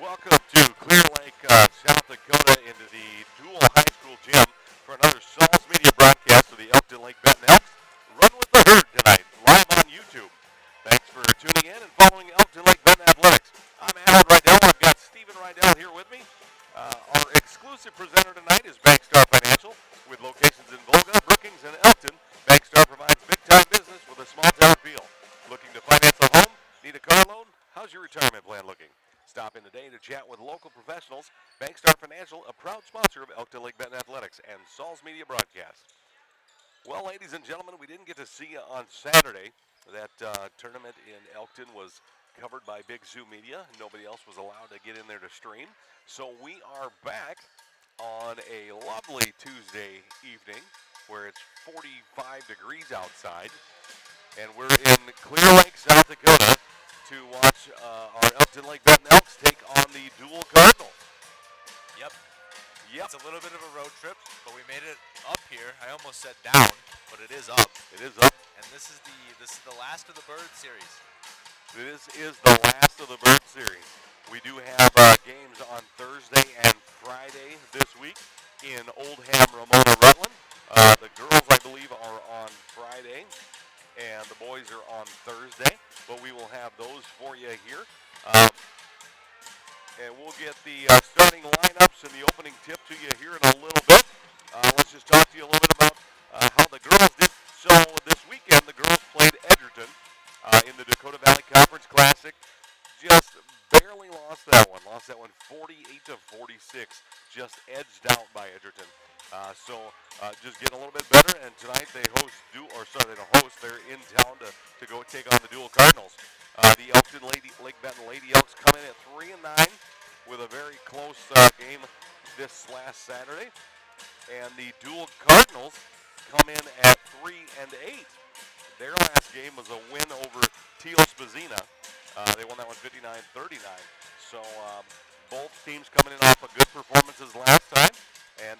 Welcome to Clear Lake, South Dakota, into the Deuel High School gym for another Sauls Media broadcast of the Elkton Lake Benton Elks. Run with the herd tonight, live on YouTube. Thanks for tuning in and following Elkton Lake Benton Athletics. I'm Alan Rydell. I've got Stephen Rydell here with me. Our exclusive presenter tonight is Bankstar Financial, with locations in Volga, Brookings, and Elkton. Bankstar provides big-time business with a small-town feel. Looking to finance a home? Need a car loan? How's your retirement plan looking? Stop in today to chat with local professionals. Bankstar Financial, a proud sponsor of Elkton Lake Benton Athletics and Sauls Media Broadcast. Well, ladies and gentlemen, we didn't get to see you on Saturday. That tournament in Elkton was covered by Big Zoo Media. Nobody else was allowed to get in there to stream. So we are back on a lovely Tuesday evening where it's 45 degrees outside. And we're in Clear Lake, South Dakota, to watch our Elkton Lake Benton Elks take on the Deuel Cardinals. Yep. Yep. It's a little bit of a road trip, but we made it up here. I almost said down, but it is up. It is up. And this is the last of the Bird series. This is the last of the Bird series. We do have games on Thursday and Friday this week in Oldham, Ramona, Rutland. The girls, I believe, are on Friday, and the boys are on Thursday. But we will have those for you here. And we'll get the starting lineups and the opening tip to you here in a little bit. Let's just talk to you a little bit about how the girls did. So this weekend, the girls played Edgerton in the Dakota Valley Conference Classic. Just barely lost that one. Lost that one 48-46. Just edged out by Edgerton. Just getting a little bit better. And tonight they host They're in town to go take on the Deuel Cardinals. The Elkton Lake Benton Lady Elks come in at 3-9 with a very close game this last Saturday. And the Deuel Cardinals come in at 3-8. Their last game was a win over Teal Spazina. They won that one 59-39. So both teams coming in off of good performances last time. And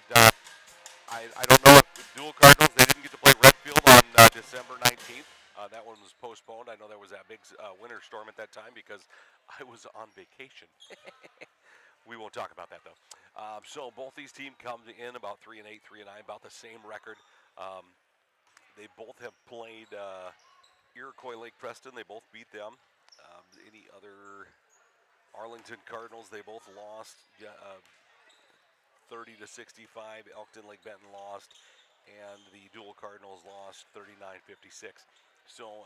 I don't know if the Deuel Cardinals, they didn't get to play Redfield on December 19th. That one was postponed. I know there was that big winter storm at that time because I was on vacation. We won't talk about that, though. So both these teams come in about 3-8, 3-9, about the same record. They both have played Iroquois Lake Preston. They both beat them. Any other Arlington Cardinals, they both lost 30-65. Elkton Lake Benton lost, and the Deuel Cardinals lost 39-56. So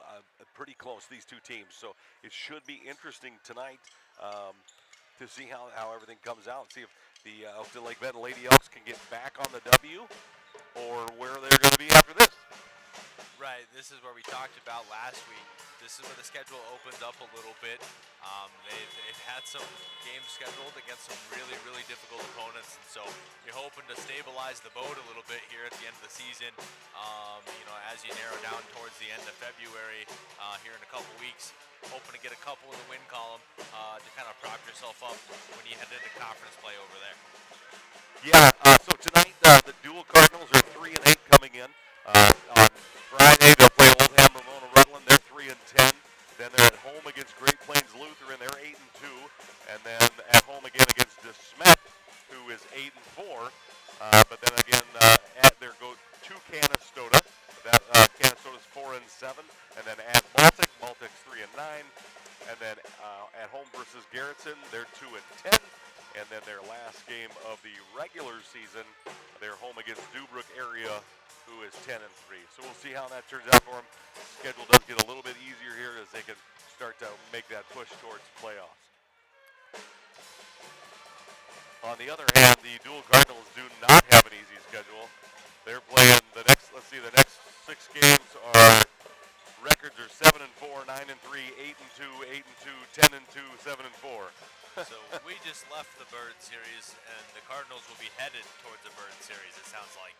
pretty close, these two teams. So it should be interesting tonight to see how everything comes out. See if the Elkton Lake Benton Lady Elks can get back on the W or where they're going to be after this. Right, this is where we talked about last week. This is where the schedule opens up a little bit. They've had some games scheduled against some really, really difficult opponents. So you're hoping to stabilize the boat a little bit here at the end of the season. As you narrow down towards the end of February here in a couple weeks, hoping to get a couple in the win column to kind of prop yourself up when you head into conference play over there. Yeah, so tonight the Deuel Cardinals are 3-8 coming in. On Friday they'll play Oldham, Ramona, Rutland. They're 3-10. Then they're at home against Great Plains Lutheran. They're 8-2, and then at home again against DeSmet, who is 8-4. But then again there go to Canastota. That Canastota's 4-7, and then at Baltic's 3-9, and then at home versus Garrettson, they're 2-10. And then their last game of the regular season, they're home against Dubrook area, who is 10-3. So we'll see how that turns out for them. Schedule does get a little bit easier here as they can start to make that push towards playoffs. On the other hand, the Deuel Cardinals do not have an easy schedule. They're playing the next 6 games are records are 7-4, 9-3, 8-2, 8-2, 10-2, 7-4. So we just left the Bird series, and the Cardinals will be headed towards the Bird series, it sounds like.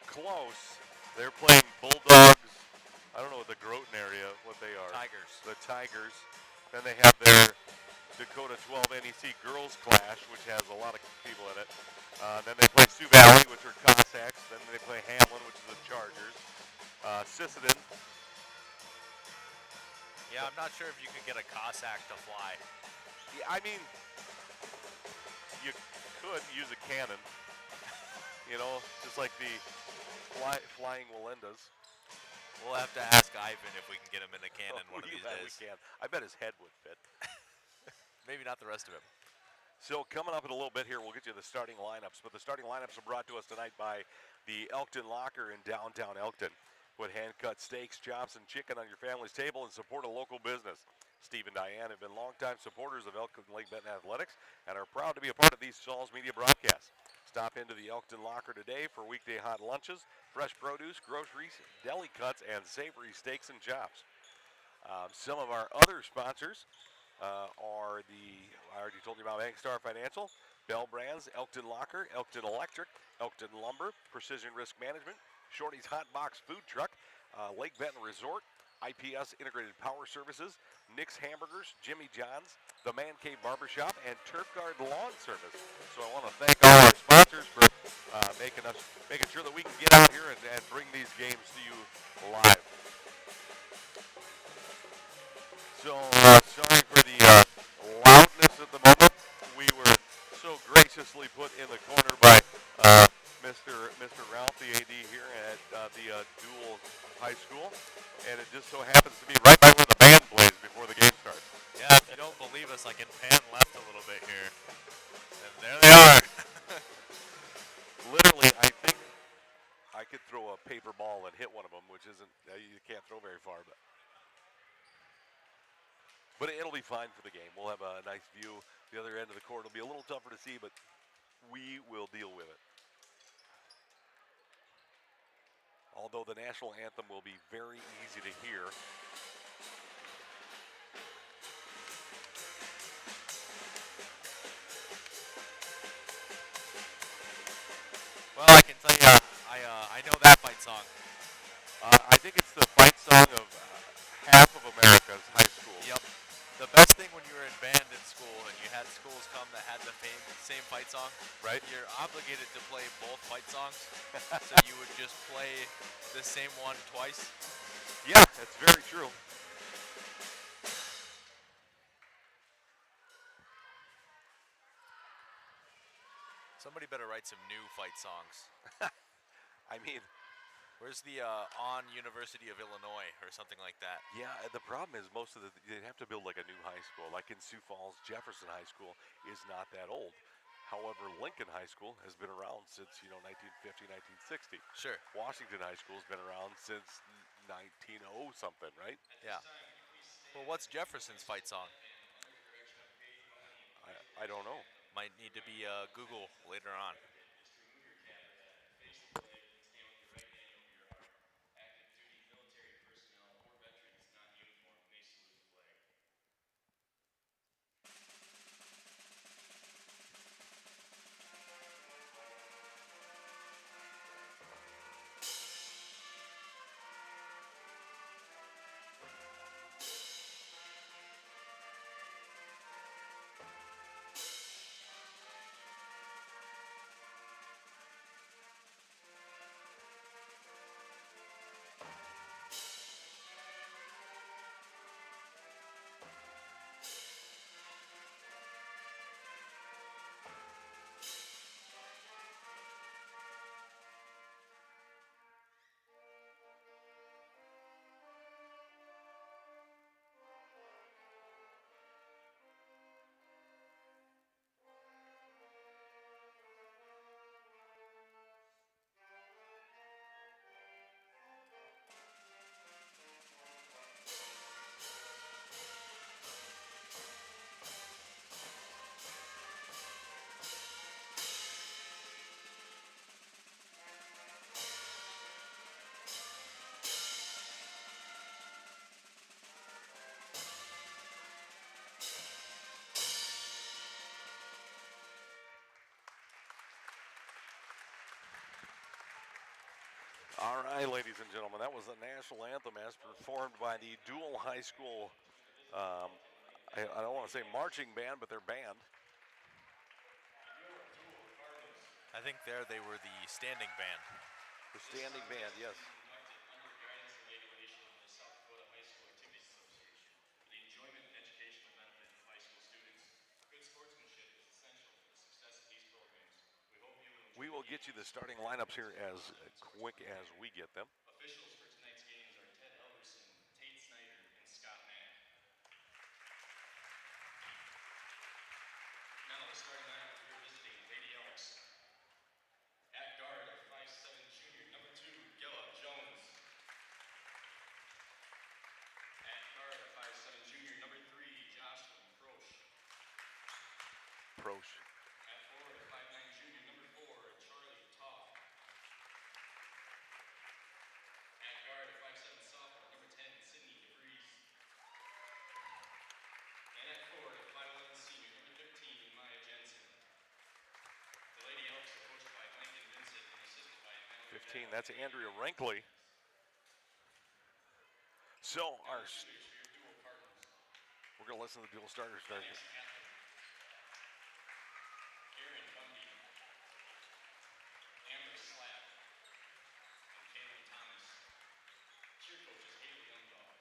Close. They're playing Bulldogs. I don't know what the Groton area, what they are. Tigers. The Tigers. Then they have their Dakota 12 NEC Girls Clash, which has a lot of people in it. Then they play Sioux Valley, which are Cossacks. Then they play Hamlin, which is the Chargers. Sisseton. Yeah, I'm not sure if you could get a Cossack to fly. Yeah, I mean, you could use a cannon, just like the flying Walendas. We'll have to ask Ivan if we can get him in a cannon one of You these bet we days. can. I bet his head would fit. Maybe not the rest of him. So coming up in a little bit here, we'll get you the starting lineups. But the starting lineups are brought to us tonight by the Elkton Locker in downtown Elkton. Put hand-cut steaks, chops, and chicken on your family's table and support a local business. Steve and Diane have been longtime supporters of Elkton Lake Benton Athletics and are proud to be a part of these Sauls Media broadcasts. Stop into the Elkton Locker today for weekday hot lunches, fresh produce, groceries, deli cuts, and savory steaks and chops. Some of our other sponsors I already told you about Bankstar Financial, Bell Brands, Elkton Locker, Elkton Electric, Elkton Lumber, Precision Risk Management, Shorty's Hot Box Food Truck, Lake Benton Resort, IPS Integrated Power Services, Nick's Hamburgers, Jimmy John's, the Man Cave Barbershop, and Turf Guard Lawn Service. So I want to thank all our sponsors for making sure that we can get out here and bring these games to you live. So sorry for the loudness at the moment. We were so graciously put in the corner by Mr. Ralph, the AD here at the Deuel High School, and it just so happens to be right by where the band plays before the game starts. Yeah, if you don't believe us, I can pan left a little bit here. And there they are. Literally, I think I could throw a paper ball and hit one of them, which isn't, you can't throw very far, but it'll be fine for the game. We'll have a nice view. The other end of the court will be a little tougher to see, but we will deal with it. Although the national anthem will be very easy to hear. Well, I can tell you, I know that fight song. I think it's the fight song of half of America's high school. Yep. The best thing when you were in band in school and you had schools come that had the same fight song, right? You're obligated to play both fight songs, so you would just play the same one twice. Yeah, that's very true. Somebody better write some new fight songs. I mean, where's the On University of Illinois or something like that? Yeah, the problem is they'd have to build like a new high school. Like in Sioux Falls, Jefferson High School is not that old. However, Lincoln High School has been around since, 1950, 1960. Sure. Washington High School has been around since 1900 something, right? Yeah. Well, what's Jefferson's fight song? I don't know. Might need to be Google later on. All right, ladies and gentlemen, that was the national anthem as performed by the Deuel High School. I don't want to say marching band, but their band. I think they were the standing band. The standing band, yes. We will get you the starting lineups here as quick as we get them. Officials for tonight's games are Ted Elverson, Tate Snyder, and Scott Mack. Now the starting lineup for your visiting Lady Elks. At guard, a 5'7" junior, number 2, Gilla Jones. At guard, a 5'7" junior, number 3, Jocelyn Prosch. Prosch. At forward, a 5'9" junior, number 4, Charlie Toff. At guard, a 5'7" sophomore, number 10, Sydney DeVries. And at forward, a 5'11" senior, number 13, Maya Jensen. The Lady Elks are coached by Lincoln Vincent and assisted by Mallory 15, that's Andrea Rankley. So our we're going to listen to the dual starters start. Aaron Bundy, Amber Slapp, and Kaylin Thomas. Cheer coaches Haley Youngdog.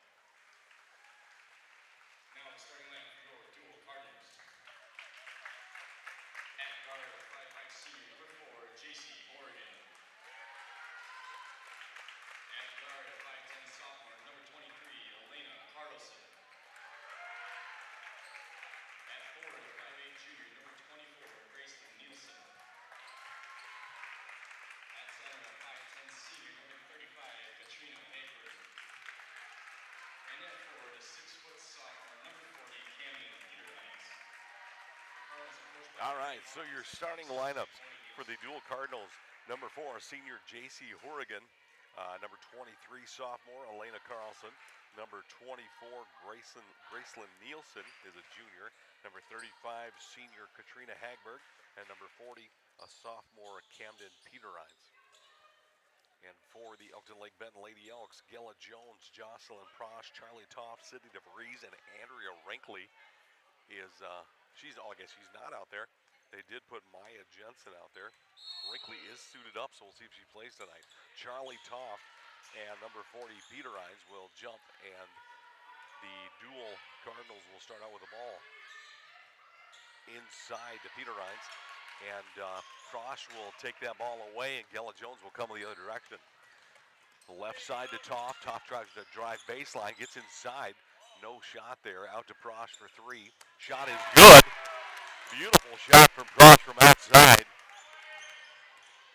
Now the starting lineup for your dual Cardinals. At guard, 5'5" senior, number 4, JC Oregon. At guard, a 5'10" sophomore, number 23, Elena Carlson. At forward, a 5'8" junior, number 24, Graceland Nielsen. At center, a 5'10" senior, number 35, Katrina Hagberg. And at forward, a 6' sophomore, number 40, Camden Peterlines. All right, so your starting lineups for the dual Cardinals. Number 4, senior J.C. Horrigan. Number 23, sophomore Elena Carlson. Number 24, Graceland Nielsen is a junior. Number 35, senior Katrina Hagberg. And number 40, a sophomore Camden Peterlines. And for the Elkton Lake Benton Lady Elks, Gilla Jones, Jocelyn Prosch, Charlie Toff, Sydney DeVries, and Andrea Rankley is, I guess she's not out there. They did put Maya Jensen out there. Rankley is suited up, so we'll see if she plays tonight. Charlie Toff and number 40, Peter Hines, will jump, and the dual Cardinals will start out with the ball inside to Peter Hines. And Prosch will take that ball away, and Gilla Jones will come the other direction. The left side to Toff. Toff tries to drive baseline, gets inside. No shot there. Out to Prosch for 3. Shot is good. Beautiful shot from Prosch from outside.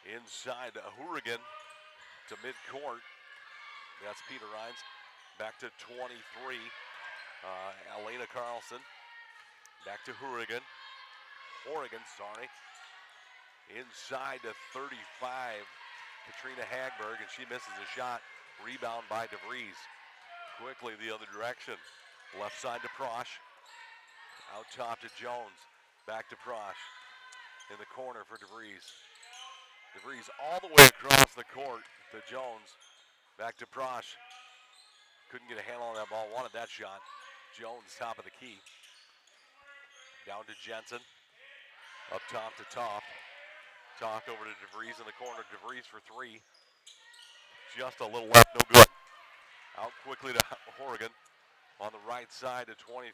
Inside Horrigan to midcourt. That's Peter Hines. Back to 23. Elena Carlson. Back to Horrigan. Inside to 35. Katrina Hagberg, and she misses a shot. Rebound by DeVries. Quickly the other direction. Left side to Prosch. Out top to Jones. Back to Prosch. In the corner for DeVries. DeVries all the way across the court to Jones. Back to Prosch. Couldn't get a handle on that ball. Wanted that shot. Jones, top of the key. Down to Jensen. Up top to Toff. Toff over to DeVries in the corner. DeVries for 3. Just a little left, no good. Out quickly to Horrigan. On the right side to 23.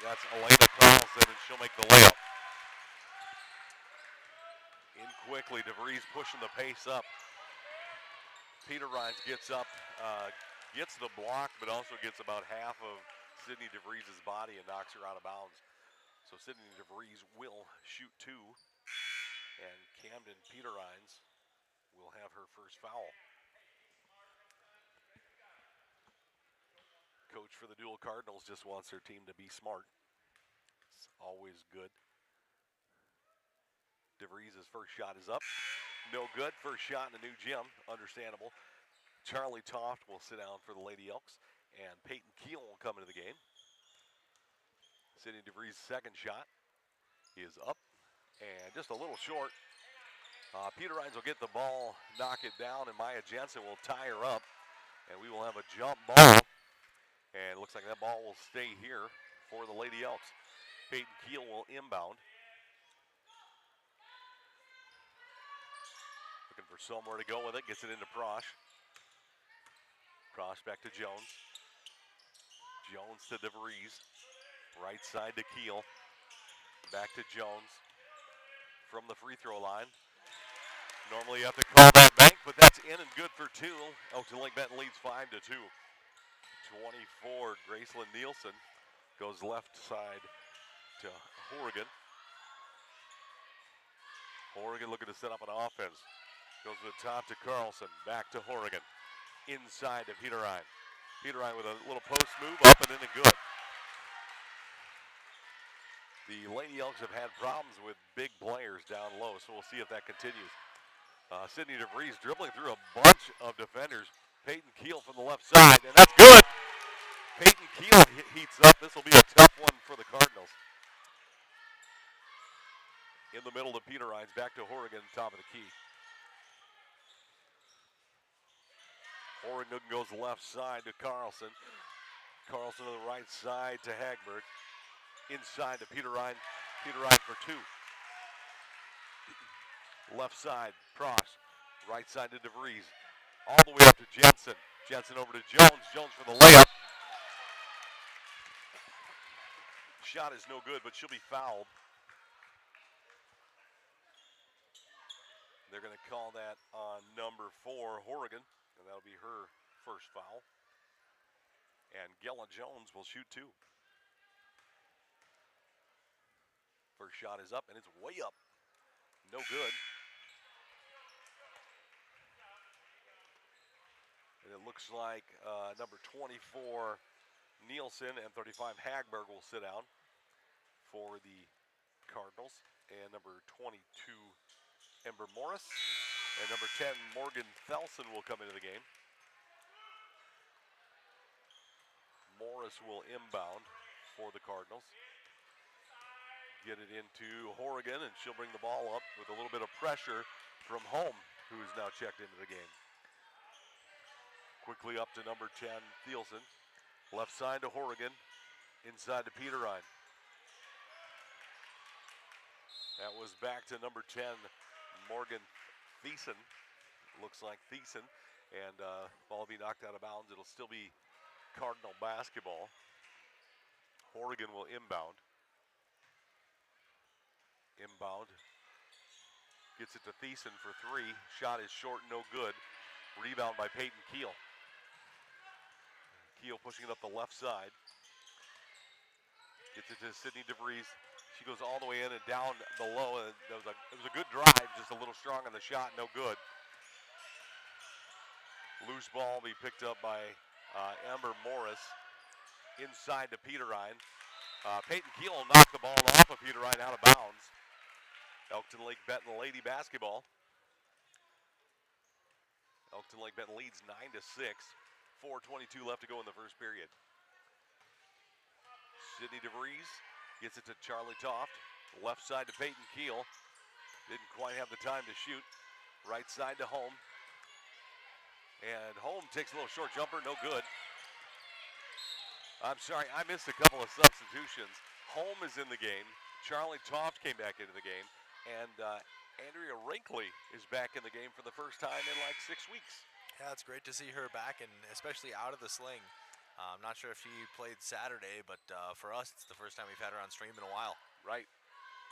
That's Elena Carlson, and she'll make the layup. In quickly, DeVries pushing the pace up. Peter Hines gets up, gets the block, but also gets about half of Sydney DeVries' body and knocks her out of bounds. So Sydney DeVries will shoot 2, and Camden Peter Hines will have her first foul. Coach for the dual Cardinals just wants their team to be smart. It's always good. DeVries' first shot is up. No good. First shot in the new gym. Understandable. Charlie Toft will sit down for the Lady Elks, and Peyton Keel will come into the game. Sydney DeVries' second shot is up and just a little short. Peter Hines will get the ball, knock it down, and Maya Jensen will tie her up, and we will have a jump ball. And it looks like that ball will stay here for the Lady Elks. Peyton Keel will inbound. Looking for somewhere to go with it. Gets it into Prosch. Prosch back to Jones. Jones to DeVries. Right side to Keel. Back to Jones. From the free throw line. Normally you have to call that bank, but that's in and good for two. Elkton Lake Benton leads 5-2. 24, Graceland Nielsen goes left side to Horrigan. Horrigan looking to set up an offense. Goes to the top to Carlson, back to Horrigan. Inside to Peter Ryan. Peter Ryan with a little post move, up and in and good. The Lady Elks have had problems with big players down low, so we'll see if that continues. Sydney DeVries dribbling through a bunch of defenders. Peyton Keel from the left side, and that's good. Peyton Keel heats up. This will be a tough one for the Cardinals. In the middle to Peter Ryan's, back to Horrigan, top of the key. Horrigan goes left side to Carlson. Carlson to the right side to Hagberg. Inside to Peter Ryan. Peter Ryan for two. Left side, Pross. Right side to DeVries. All the way up to Jensen. Jensen over to Jones. Jones for the layup. Shot is no good, but she'll be fouled. They're going to call that on number 4, Horrigan, and that'll be her first foul. And Gella Jones will shoot two. First shot is up, and it's way up. No good. And it looks like number 24, Nielsen, and 35, Hagberg will sit down for the Cardinals. And number 22, Ember Morris. And number 10, Morgan Thelson will come into the game. Morris will inbound for the Cardinals. Get it into Horrigan, and she'll bring the ball up with a little bit of pressure from Home, who is now checked into the game. Quickly up to number 10, Thielsen. Left side to Horrigan. Inside to Peter Ryan. That was back to number 10, Morgan Thiessen. Looks like Thiessen. And ball will be knocked out of bounds. It'll still be Cardinal basketball. Horrigan will inbound. Inbound. Gets it to Thiessen for three. Shot is short, no good. Rebound by Peyton Keel. Keel pushing it up the left side. Gets it to Sydney DeVries. She goes all the way in and down below. It was a good drive, just a little strong on the shot, no good. Loose ball will be picked up by Amber Morris. Inside to Peter Ryan. Peyton Keel will knock the ball off of Peter Ryan out of bounds. Elkton Lake Benton Lady basketball. Elkton Lake Benton leads 9-6. 4:22 left to go in the first period. Sydney DeVries gets it to Charlie Toft. Left side to Peyton Keel. Didn't quite have the time to shoot. Right side to Home. And Home takes a little short jumper, no good. I'm sorry, I missed a couple of substitutions. Home is in the game. Charlie Toft came back into the game. And Andrea Rinkley is back in the game for the first time in like 6 weeks. Yeah, it's great to see her back, and especially out of the sling. I'm not sure if she played Saturday, but for us, it's the first time we've had her on stream in a while. Right.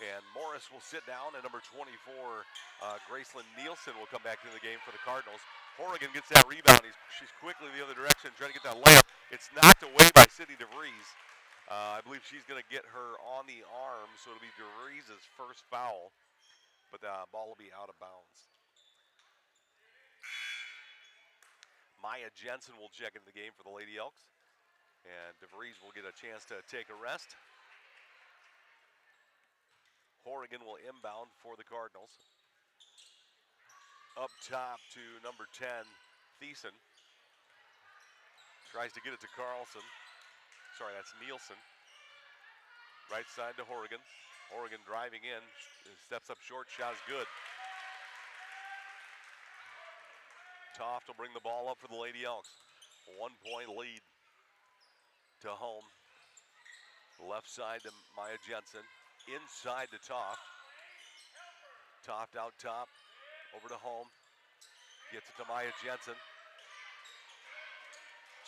And Morris will sit down, and number 24, Graceland Nielsen, will come back into the game for the Cardinals. Horrigan gets that rebound. She's quickly the other direction, trying to get that layup. It's knocked away by Sydney DeVries. I believe she's going to get her on the arm, so it'll be DeVries' first foul. But the ball will be out of bounds. Maya Jensen will check into the game for the Lady Elks. And DeVries will get a chance to take a rest. Horrigan will inbound for the Cardinals. Up top to number 10, Thiessen. Tries to get it to Carlson. Sorry, that's Nielsen. Right side to Horrigan. Horrigan driving in. Steps up short. Shot is good. Toft will bring the ball up for the Lady Elks. 1 point lead to Home. Left side to Maya Jensen. Inside to Toft. Toft out top. Over to Home. Gets it to Maya Jensen.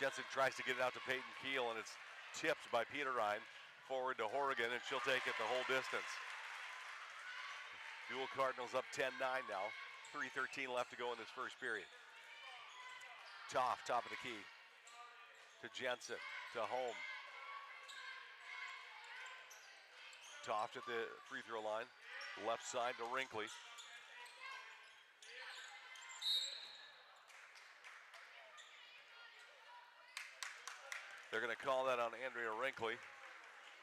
Jensen tries to get it out to Peyton Keel, and it's tipped by Peter Ryan. Forward to Horrigan, and she'll take it the whole distance. Deuel Cardinals up 10-9 now. 3:13 left to go in this first period. Toff, top of the key. To Jensen, to Holm. Toft at the free throw line. Left side to Wrinkley. They're going to call that on Andrea Wrinkley.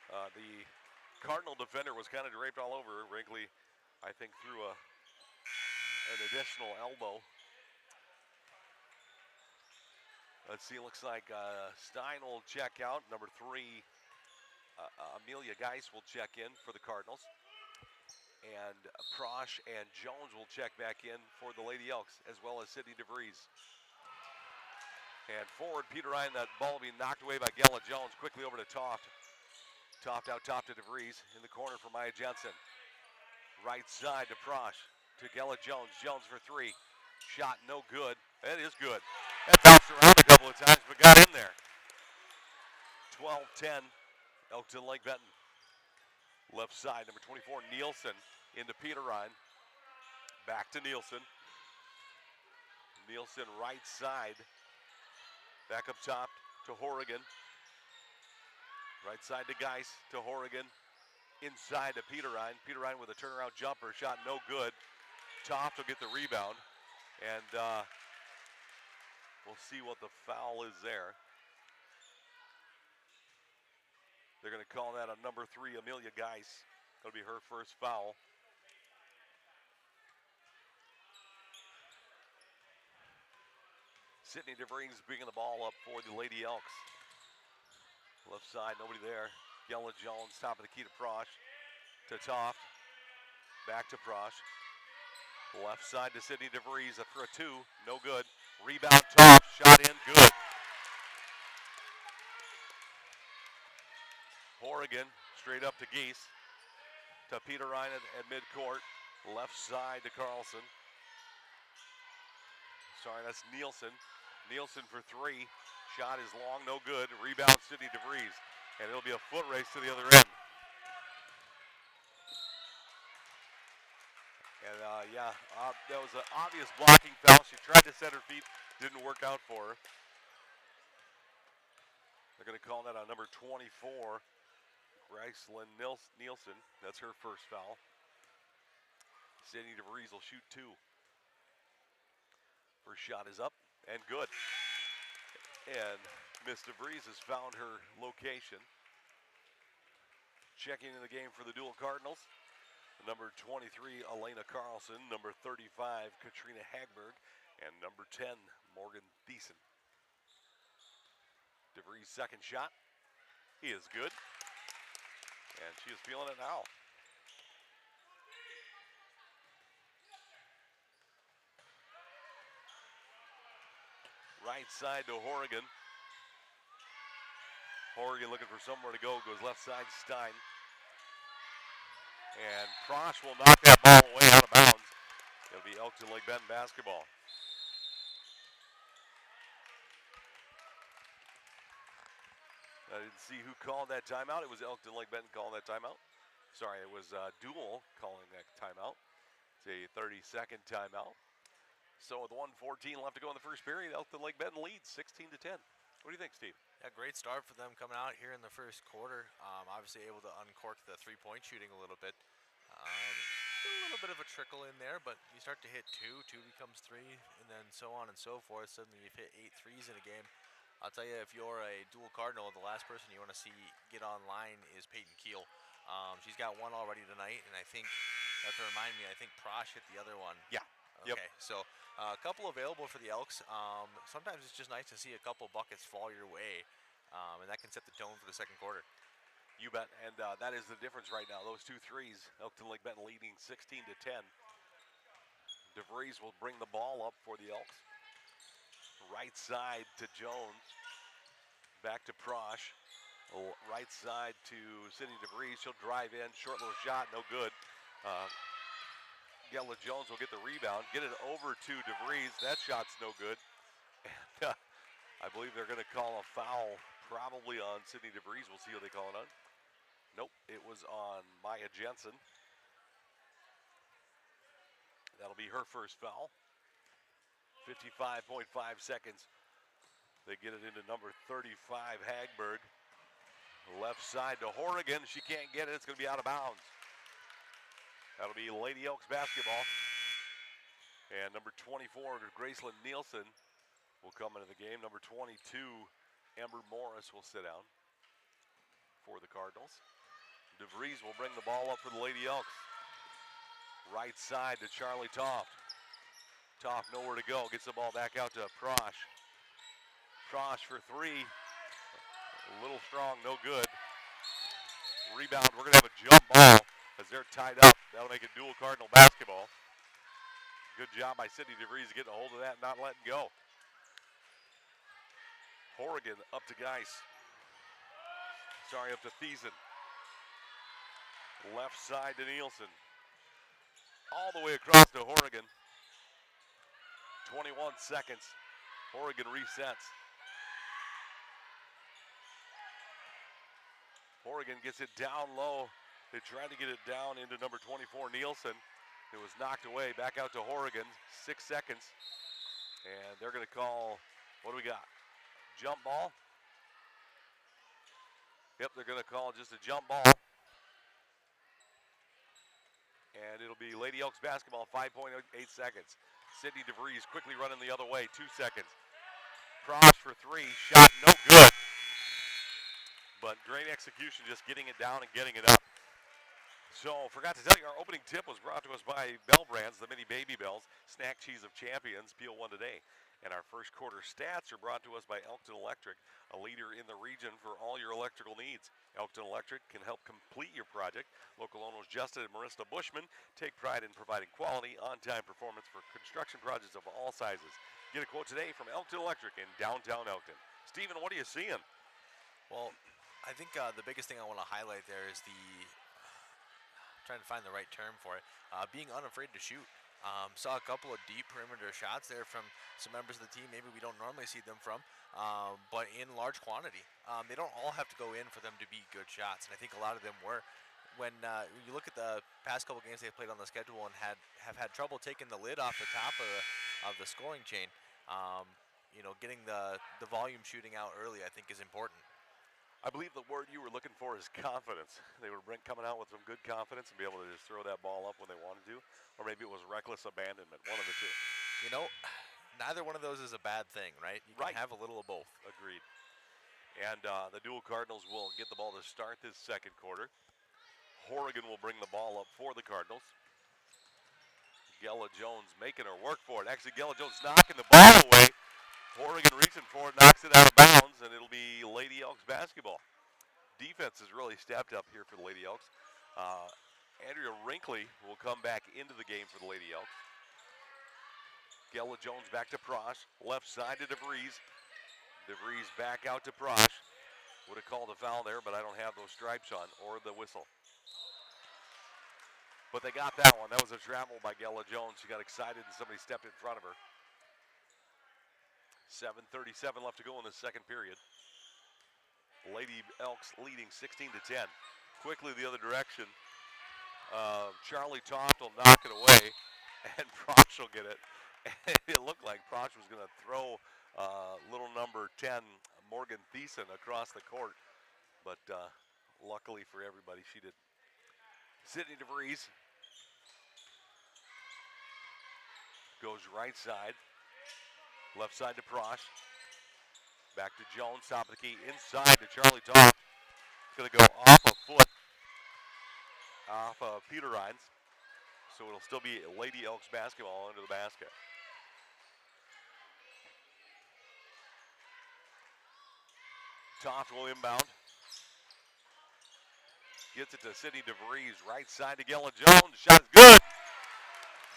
The Cardinal defender was kind of draped all over her. Wrinkley, I think, threw an additional elbow. Let's see, looks like Stein will check out. Number 3, Amelia Geis will check in for the Cardinals. And Prosh and Jones will check back in for the Lady Elks, as well as Sydney DeVries. And forward, Peter Ryan, that ball being knocked away by Gella Jones. Quickly over to Toft. Toft out top to DeVries. In the corner for Maya Jensen. Right side to Prosh. To Gella Jones. Jones for 3. Shot no good. That is good. That bounced around a couple of times, but got in there. 12-10, Elkton Lake Benton. Left side, number 24, Nielsen into Peter Ryan. Back to Nielsen. Nielsen right side. Back up top to Horrigan. Right side to Geis, to Horrigan. Inside to Peter Ryan. Peter Ryan with a turnaround jumper. Shot no good. Toft will get the rebound. And we'll see what the foul is there. They're going to call that on number 3, Amelia Geis. That'll be her first foul. Sydney DeVries bringing the ball up for the Lady Elks. Left side, nobody there. Gella Jones, top of the key to Prosh. To Toft. Back to Prosh. Left side to Sydney DeVries for a 2. No good. Rebound, Toft. Shot in, good. Horrigan straight up to Geese. To Peter Ryan at midcourt. Left side to Carlson. Sorry, that's Nielsen. Nielsen for 3. Shot is long, no good. Rebound, Sydney DeVries. And it'll be a foot race to the other end. And that was an obvious blocking foul. She tried to set her feet, didn't work out for her. They're going to call that on number 24, Gracelyn Nielsen. That's her first foul. Sydney DeVries will shoot 2. First shot is up and good. And Miss DeVries has found her location. Checking in the game for the Deuel Cardinals. Number 23, Elena Carlson. Number 35, Katrina Hagberg. And number 10, Morgan Thiessen. DeVries' second shot is good. And she is feeling it now. Right side to Horrigan. Horrigan looking for somewhere to go. Goes left side, Stein. And Prosh will knock that ball away out of bounds. It'll be Elkton Lake Benton basketball. I didn't see who called that timeout. It was Elkton Lake Benton calling that timeout. Sorry, it was Deuel calling that timeout. It's a 30-second timeout. So with 1:14 left to go in the first period, Elkton Lake Benton leads 16-10. What do you think, Steve? Yeah, great start for them coming out here in the first quarter. Obviously able to uncork the three-point shooting a little bit. A little bit of a trickle in there, but you start to hit 2 becomes 3, and then so on and so forth. Suddenly you've hit 8 threes in a game. I'll tell you, if you're a Deuel Cardinal, the last person you want to see get online is Peyton Keel. She's got 1 already tonight, and I think, you have to remind me, I think Prosh hit the other one. Yeah. Okay, so a couple available for the Elks. Sometimes it's just nice to see a couple buckets fall your way, and that can set the tone for the second quarter. You bet, and that is the difference right now. Those 2 threes, Elkton Lake Benton leading 16-10. DeVries will bring the ball up for the Elks. Right side to Jones. Back to Prosh. Right side to Sydney DeVries. She'll drive in. Short little shot, no good. Gella Jones will get the rebound. Get it over to DeVries. That shot's no good. And I believe they're going to call a foul probably on Sydney DeVries. We'll see what they call it on. Nope, it was on Maya Jensen. That'll be her first foul. 55.5 seconds. They get it into number 35, Hagberg. Left side to Horrigan. She can't get it. It's going to be out of bounds. That'll be Lady Elks basketball. And number 24, Graceland Nielsen, will come into the game. Number 22, Amber Morris, will sit down for the Cardinals. DeVries will bring the ball up for the Lady Elks. Right side to Charlie Toft. Toft nowhere to go. Gets the ball back out to Prosh. Prosh for three. A little strong, no good. Rebound, we're going to have a jump ball as they're tied up. That'll make it Deuel Cardinal basketball. Good job by Sydney DeVries getting a hold of that and not letting go. Horrigan up to Geis. Sorry, up to Thiessen. Left side to Nielsen. All the way across to Horrigan. 21 seconds. Horrigan resets. Horrigan gets it down low. They tried to get it down into number 24, Nielsen. It was knocked away. Back out to Horrigan. 6 seconds. And they're going to call, what do we got? Jump ball? Yep, they're going to call just a jump ball. And it'll be Lady Elks basketball, 5.8 seconds. Sydney DeVries quickly running the other way, 2 seconds. Prosh for three, shot no good. But great execution, just getting it down and getting it up. So, forgot to tell you, our opening tip was brought to us by Bell Brands, the mini baby bells, snack cheese of champions, peel one today. And our first quarter stats are brought to us by Elkton Electric, a leader in the region for all your electrical needs. Elkton Electric can help complete your project. Local owners Justin and Marissa Bushman take pride in providing quality, on-time performance for construction projects of all sizes. Get a quote today from Elkton Electric in downtown Elkton. Stephen, what are you seeing? Well, I think the biggest thing I want to highlight there is trying to find the right term for it, being unafraid to shoot. Saw a couple of deep perimeter shots there from some members of the team maybe we don't normally see them from, but in large quantity. They don't all have to go in for them to be good shots, and I think a lot of them were. When you look at the past couple games they've played on the schedule and have had trouble taking the lid off the top of the scoring chain, getting the volume shooting out early I think is important. I believe the word you were looking for is confidence. They were coming out with some good confidence and be able to just throw that ball up when they wanted to. Or maybe it was reckless abandonment, one of the two. Neither one of those is a bad thing, right? You can have a little of both. Agreed. And the Deuel Cardinals will get the ball to start this second quarter. Horrigan will bring the ball up for the Cardinals. Gella Jones making her work for it. Actually, Gella Jones knocking the ball away. Horrigan reaching for it, knocks it out of bounds, and it'll be Lady Elks basketball. Defense has really stepped up here for the Lady Elks. Andrea Rinkley will come back into the game for the Lady Elks. Gella Jones back to Prosh. Left side to DeVries. DeVries back out to Prosh. Would have called a foul there, but I don't have those stripes on or the whistle. But they got that one. That was a travel by Gella Jones. She got excited and somebody stepped in front of her. 7:37 left to go in the second period. Lady Elks leading 16-10. Quickly the other direction. Charlie Toft will knock it away, and Prosh will get it. And it looked like Prosh was going to throw little number 10, Morgan Thiessen, across the court. But luckily for everybody, she did. Sydney DeVries goes right side. Left side to Prosh. Back to Jones, top of the key, inside to Charlie Toft. It's going to go off a foot, off of Peter Rines. So it'll still be Lady Elks basketball under the basket. Toft will inbound. Gets it to Sydney DeVries, right side to Gella Jones. Shot is good.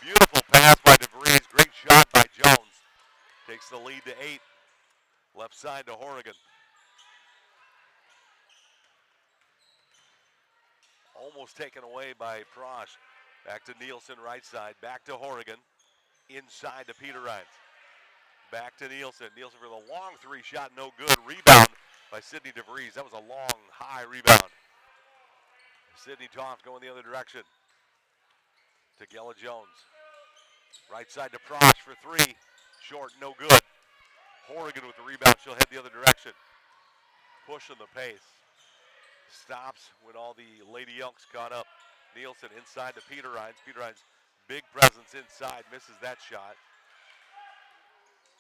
Beautiful pass by DeVries. Great shot by Jones. Takes the lead to 8. Left side to Horrigan. Almost taken away by Prosh. Back to Nielsen, right side. Back to Horrigan. Inside to Peter Rines. Back to Nielsen. Nielsen for the long three shot, no good. Rebound by Sydney DeVries. That was a long, high rebound. Sydney Toft going the other direction to Gella Jones. Right side to Prosh for three. Short, no good. Horrigan with the rebound. She'll head the other direction. Pushing the pace. Stops when all the Lady Elks caught up. Nielsen inside to Peter Rhines. Peter Rhines, big presence inside, misses that shot.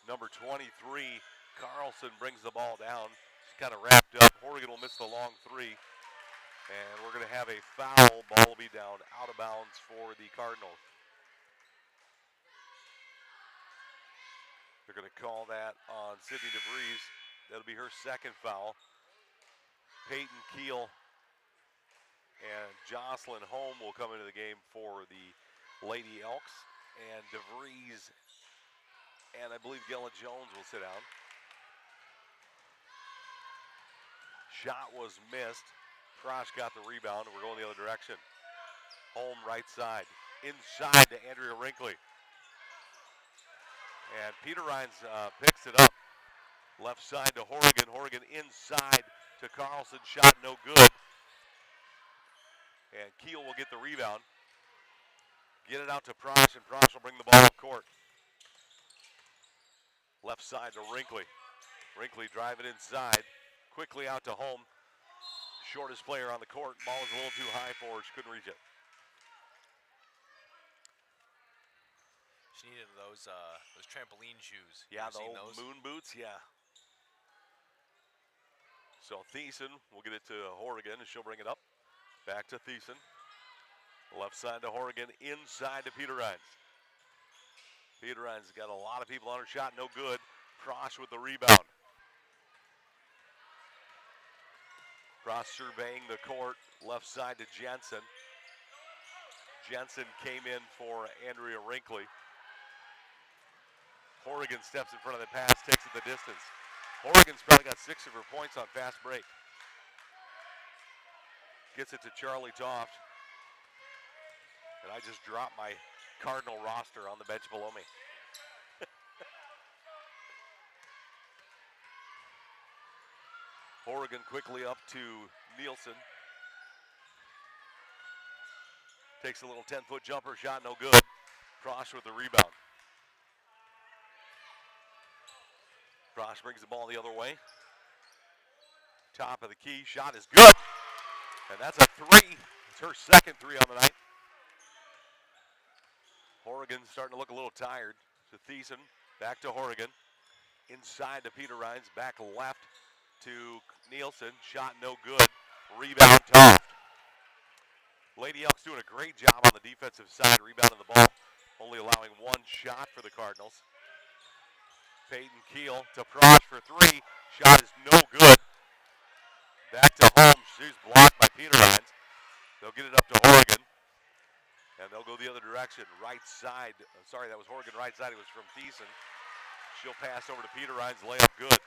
Number 23, Carlson brings the ball down. She's kind of wrapped up. Horrigan will miss the long three. And we're going to have a foul. Ball will be down out of bounds for the Cardinals. They're going to call that on Sydney DeVries. That'll be her second foul. Peyton Keel and Jocelyn Holm will come into the game for the Lady Elks. And DeVries and I believe Gella Jones will sit down. Shot was missed. Prosh got the rebound. We're going the other direction. Holm right side. Inside to Andrea Wrinkley. And Peter Rhines picks it up. Left side to Horrigan. Horrigan inside to Carlson. Shot no good. And Keel will get the rebound. Get it out to Prosh, and Prosh will bring the ball up court. Left side to Wrinkley. Wrinkley driving inside. Quickly out to Holm. Shortest player on the court. Ball is a little too high for her. She couldn't reach it. She needed those trampoline shoes. Yeah, the old those? moon boots, yeah. So Thiessen will get it to Horrigan, and she'll bring it up. Back to Thiessen. Left side to Horrigan, inside to Peter Rhines. Peter Rhines got a lot of people on her shot, no good. Prosh with the rebound. Prosh surveying the court, left side to Jensen. Jensen came in for Andrea Wrinkley. Horrigan steps in front of the pass, takes it the distance. Horrigan's probably got 6 of her points on fast break. Gets it to Charlie Toft. And I just dropped my Cardinal roster on the bench below me. Horrigan quickly up to Nielsen. Takes a little 10-foot jumper shot, no good. Prosh with the rebound. Prosh brings the ball the other way. Top of the key, shot is good. And that's a three. It's her second three on the night. Horrigan starting to look a little tired. To Thiessen, back to Horrigan. Inside to Peter Rhines, back left to Nielsen. Shot no good. Rebound Toft. Lady Elks doing a great job on the defensive side, rebounding the ball. Only allowing one shot for the Cardinals. Peyton Keel to Prosh for three. Shot is no good. Back to Holmes. She's blocked by Peter Rhines. They'll get it up to Horrigan. And they'll go the other direction. Right side. Sorry, that was Horrigan right side. It was from Thiessen. She'll pass over to Peter Rhines. Layup good.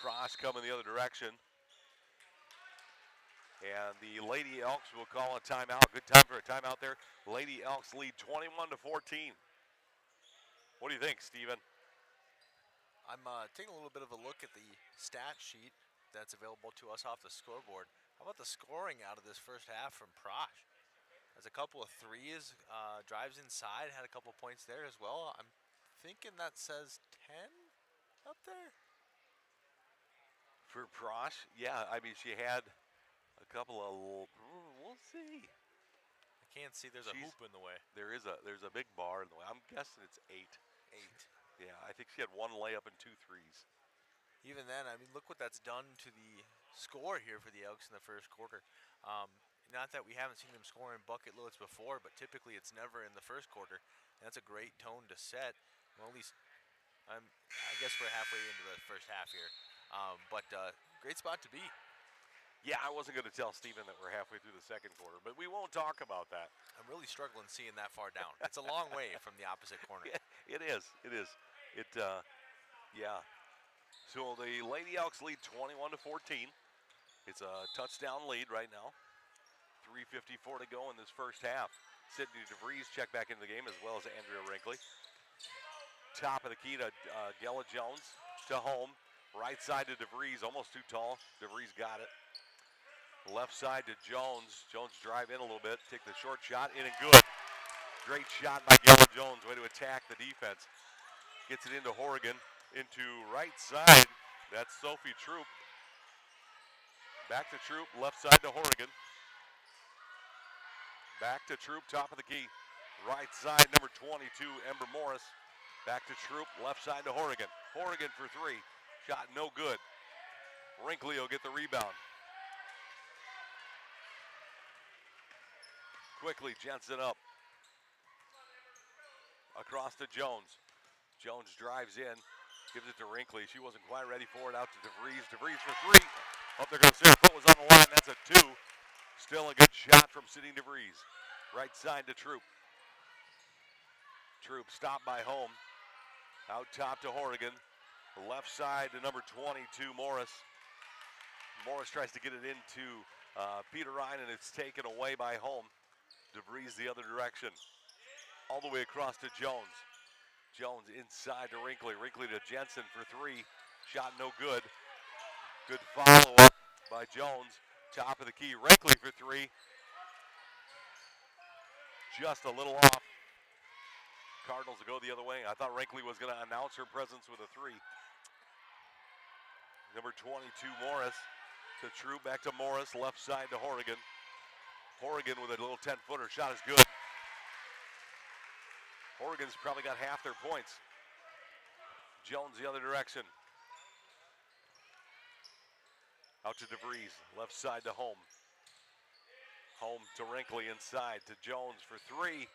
Prosh coming the other direction. And the Lady Elks will call a timeout. Good time for a timeout there. Lady Elks lead 21-14. What do you think, Steven? I'm taking a little bit of a look at the stat sheet that's available to us off the scoreboard. How about the scoring out of this first half from Prosh? Has a couple of threes, drives inside, had a couple points there as well. I'm thinking that says 10 up there. For Prosh, yeah, I mean, she had a couple of, we'll see. I can't see, there's a hoop in the way. There's a big bar in the way. I'm guessing it's 8. 8. Yeah, I think she had 1 layup and 2 threes. Even then, I mean, look what that's done to the score here for the Elks in the first quarter. Not that we haven't seen them score in bucket loads before, but typically it's never in the first quarter. And that's a great tone to set. Well, at least, I guess we're halfway into the first half here. But great spot to be. Yeah, I wasn't going to tell Steven that we're halfway through the second quarter, but we won't talk about that. I'm really struggling seeing that far down. It's a long way from the opposite corner. It is. Yeah. So the Lady Elks lead 21-14. It's a touchdown lead right now. 3:54 to go in this first half. Sydney DeVries checked back into the game, as well as Andrea Wrinkley. Top of the key to Gella Jones to Holm. Right side to DeVries, almost too tall. DeVries got it. Left side to Jones. Jones drive in a little bit, take the short shot, in and good. Great shot by Gella Jones. Way to attack the defense. Gets it into Horrigan. Into right side. That's Sophie Troop. Back to Troop. Left side to Horrigan. Back to Troop. Top of the key. Right side, number 22, Ember Morris. Back to Troop. Left side to Horrigan. Horrigan for three. Shot no good. Wrinkley will get the rebound. Quickly, Jensen up. Across to Jones. Jones drives in. Gives it to Wrinkley. She wasn't quite ready for it. Out to DeVries. DeVries for three. Up there goes Sarah. Foot was on the line. That's a two. Still a good shot from Sydney DeVries. Right side to Troop. Troop stopped by Home. Out top to Horrigan. Left side to number 22, Morris. Morris tries to get it into Peter Ryan, and it's taken away by Home. DeVries the other direction. All the way across to Jones. Jones inside to Wrinkley. Wrinkley to Jensen for three. Shot no good. Good follow-up by Jones. Top of the key. Wrinkley for three. Just a little off. Cardinals will go the other way. I thought Wrinkley was going to announce her presence with a three. Number 22, Morris to True. Back to Morris. Left side to Horrigan. Horrigan with a little 10-footer. Shot is good. Horrigan's probably got half their points. Jones the other direction. Out to DeVries. Left side to Home. Home to Wrinkley inside to Jones for three.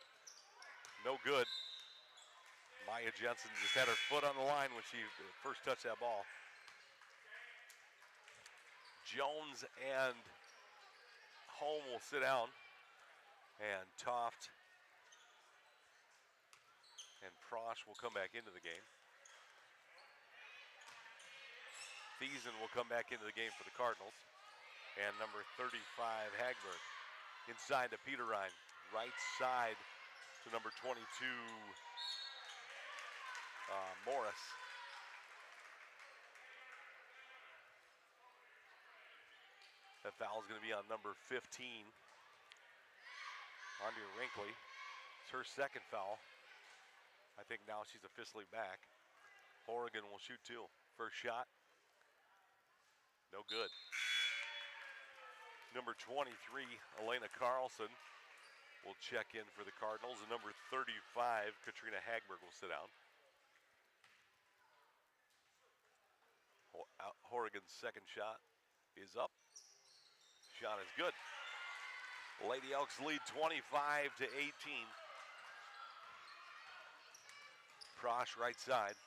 No good. Maya Jensen just had her foot on the line when she first touched that ball. Jones and Home will sit down. And Toft and Prosh will come back into the game. Thiessen will come back into the game for the Cardinals. And number 35, Hagberg. Inside to Peter Ryan. Right side to number 22, Morris. That foul is going to be on number 15, Andrea Wrinkley. It's her second foul. I think now she's officially back. Horrigan will shoot two. First shot. No good. Number 23, Elena Carlson, will check in for the Cardinals. And number 35, Katrina Hagberg, will sit down. Horrigan's second shot is up. Shot is good. Lady Elks lead 25-18. Prosh right side.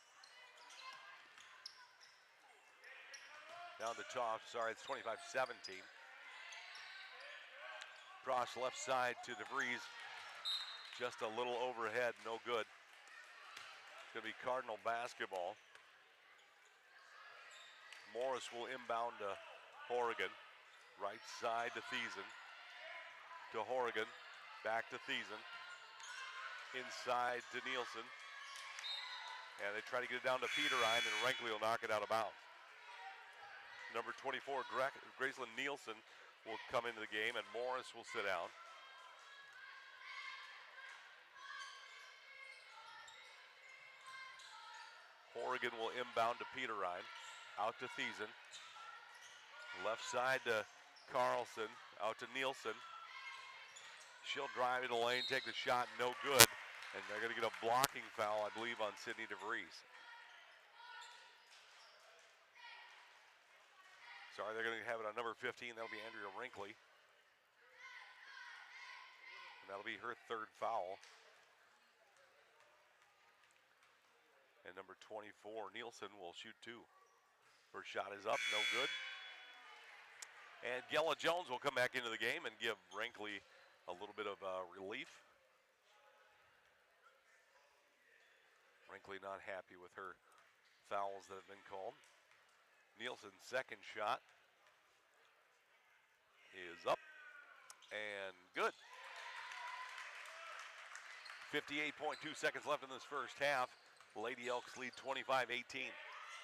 Down the top, sorry, it's 25-17. Prosh left side to DeVries. Just a little overhead, no good. It's going to be Cardinal basketball. Morris will inbound to Horrigan. Right side to Thiessen. To Horrigan. Back to Thiessen. Inside to Nielsen. And they try to get it down to Peter Ryan, and Wrinkley will knock it out of bounds. Number 24, Graceland Nielsen, will come into the game, and Morris will sit down. Horrigan will inbound to Peter Ryan. Out to Thiessen. Left side to Carlson. Out to Nielsen. She'll drive in the lane, take the shot, no good. And they're going to get a blocking foul, I believe, on Sydney DeVries. Sorry, they're going to have it on number 15. That'll be Andrea Wrinkley. And that'll be her third foul. And number 24, Nielsen, will shoot two. First shot is up, no good. And Gella Jones will come back into the game and give Wrinkley a little bit of relief. Wrinkley not happy with her fouls that have been called. Nielsen's second shot is up and good. 58.2 seconds left in this first half. Lady Elks lead 25-18.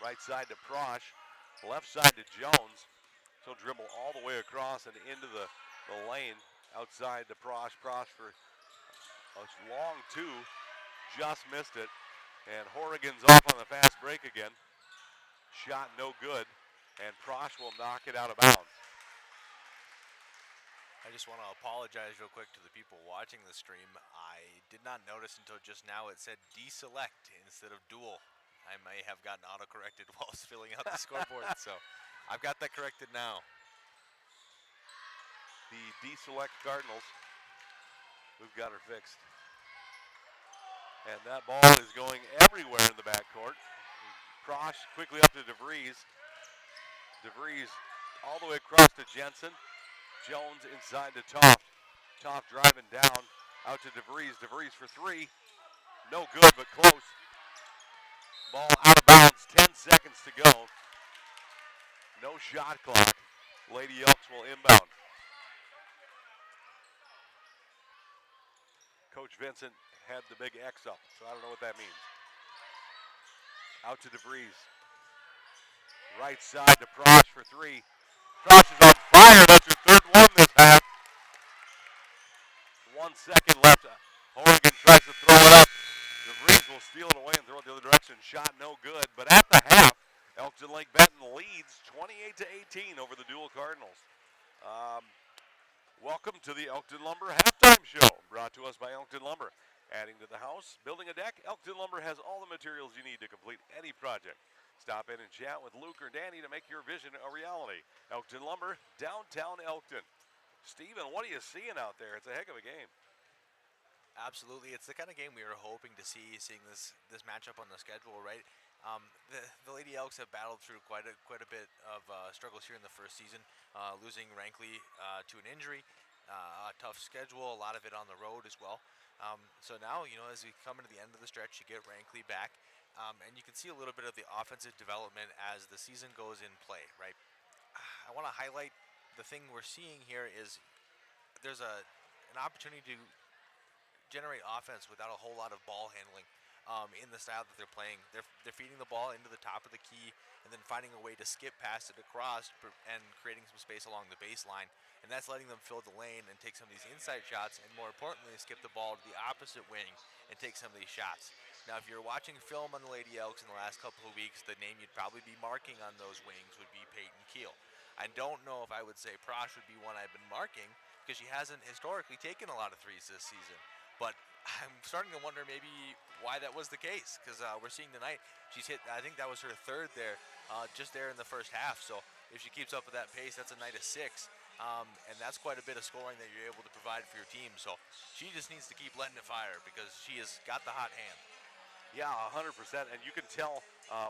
Right side to Prosh, left side to Jones. She'll dribble all the way across and into the lane. Outside to Prosh. Prosh for A long two, just missed it. And Horrigan's off on the fast break again. Shot no good, and Prosch will knock it out of bounds. I just want to apologize real quick to the people watching the stream. I did not notice until just now it said deselect instead of duel. I may have gotten auto-corrected while I was filling out the scoreboard, so I've got that corrected now. The deselect Cardinals, we've got her fixed. And that ball is going everywhere in the backcourt. Prosch quickly up to DeVries. DeVries all the way across to Jensen. Jones inside to Toft. Toft driving down out to DeVries. DeVries for three. No good, but close. Ball out of bounds. 10 seconds to go. No shot clock. Lady Elks will inbound. Coach Vincent had the big X up, so I don't know what that means. Out to DeVries. Right side to Prosch for three. Prosch is on fire. That's her third one this half. 1 second left. Horrigan tries to throw it up. DeVries will steal it away and throw it the other direction. Shot no good. But at the half, Elkton Lake Benton leads 28-18 over the Deuel Cardinals. Welcome to the Elkton Lumber Halftime Show, brought to us by Elkton Lumber. Adding to the house, building a deck, Elkton Lumber has all the materials you need to complete any project. Stop in and chat with Luke or Danny to make your vision a reality. Elkton Lumber, downtown Elkton. Steven, what are you seeing out there? It's a heck of a game. Absolutely, it's the kind of game we were hoping to see, seeing this matchup on the schedule, right? The Lady Elks have battled through quite a bit of struggles here in the first season, losing Rankley to an injury, a tough schedule, a lot of it on the road as well. So now, as we come into the end of the stretch, you get Rankley back, and you can see a little bit of the offensive development as the season goes in play, right? I want to highlight the thing we're seeing here is there's an opportunity to generate offense without a whole lot of ball handling. In the style that they're playing, they're feeding the ball into the top of the key and then finding a way to skip past it across and creating some space along the baseline, and that's letting them fill the lane and take some of these inside shots, and more importantly, skip the ball to the opposite wing and take some of these shots. Now, if you're watching film on the Lady Elks in the last couple of weeks, the name you'd probably be marking on those wings would be Peyton Keel. I don't know if I would say Prosch would be one I've been marking because she hasn't historically taken a lot of threes this season, but I'm starting to wonder maybe why that was the case, because we're seeing tonight she's hit, I think that was her third there, just there in the first half. So if she keeps up with that pace, that's a night of 6, and that's quite a bit of scoring that you're able to provide for your team. So she just needs to keep letting it fire because she has got the hot hand. Yeah, 100%, and you can tell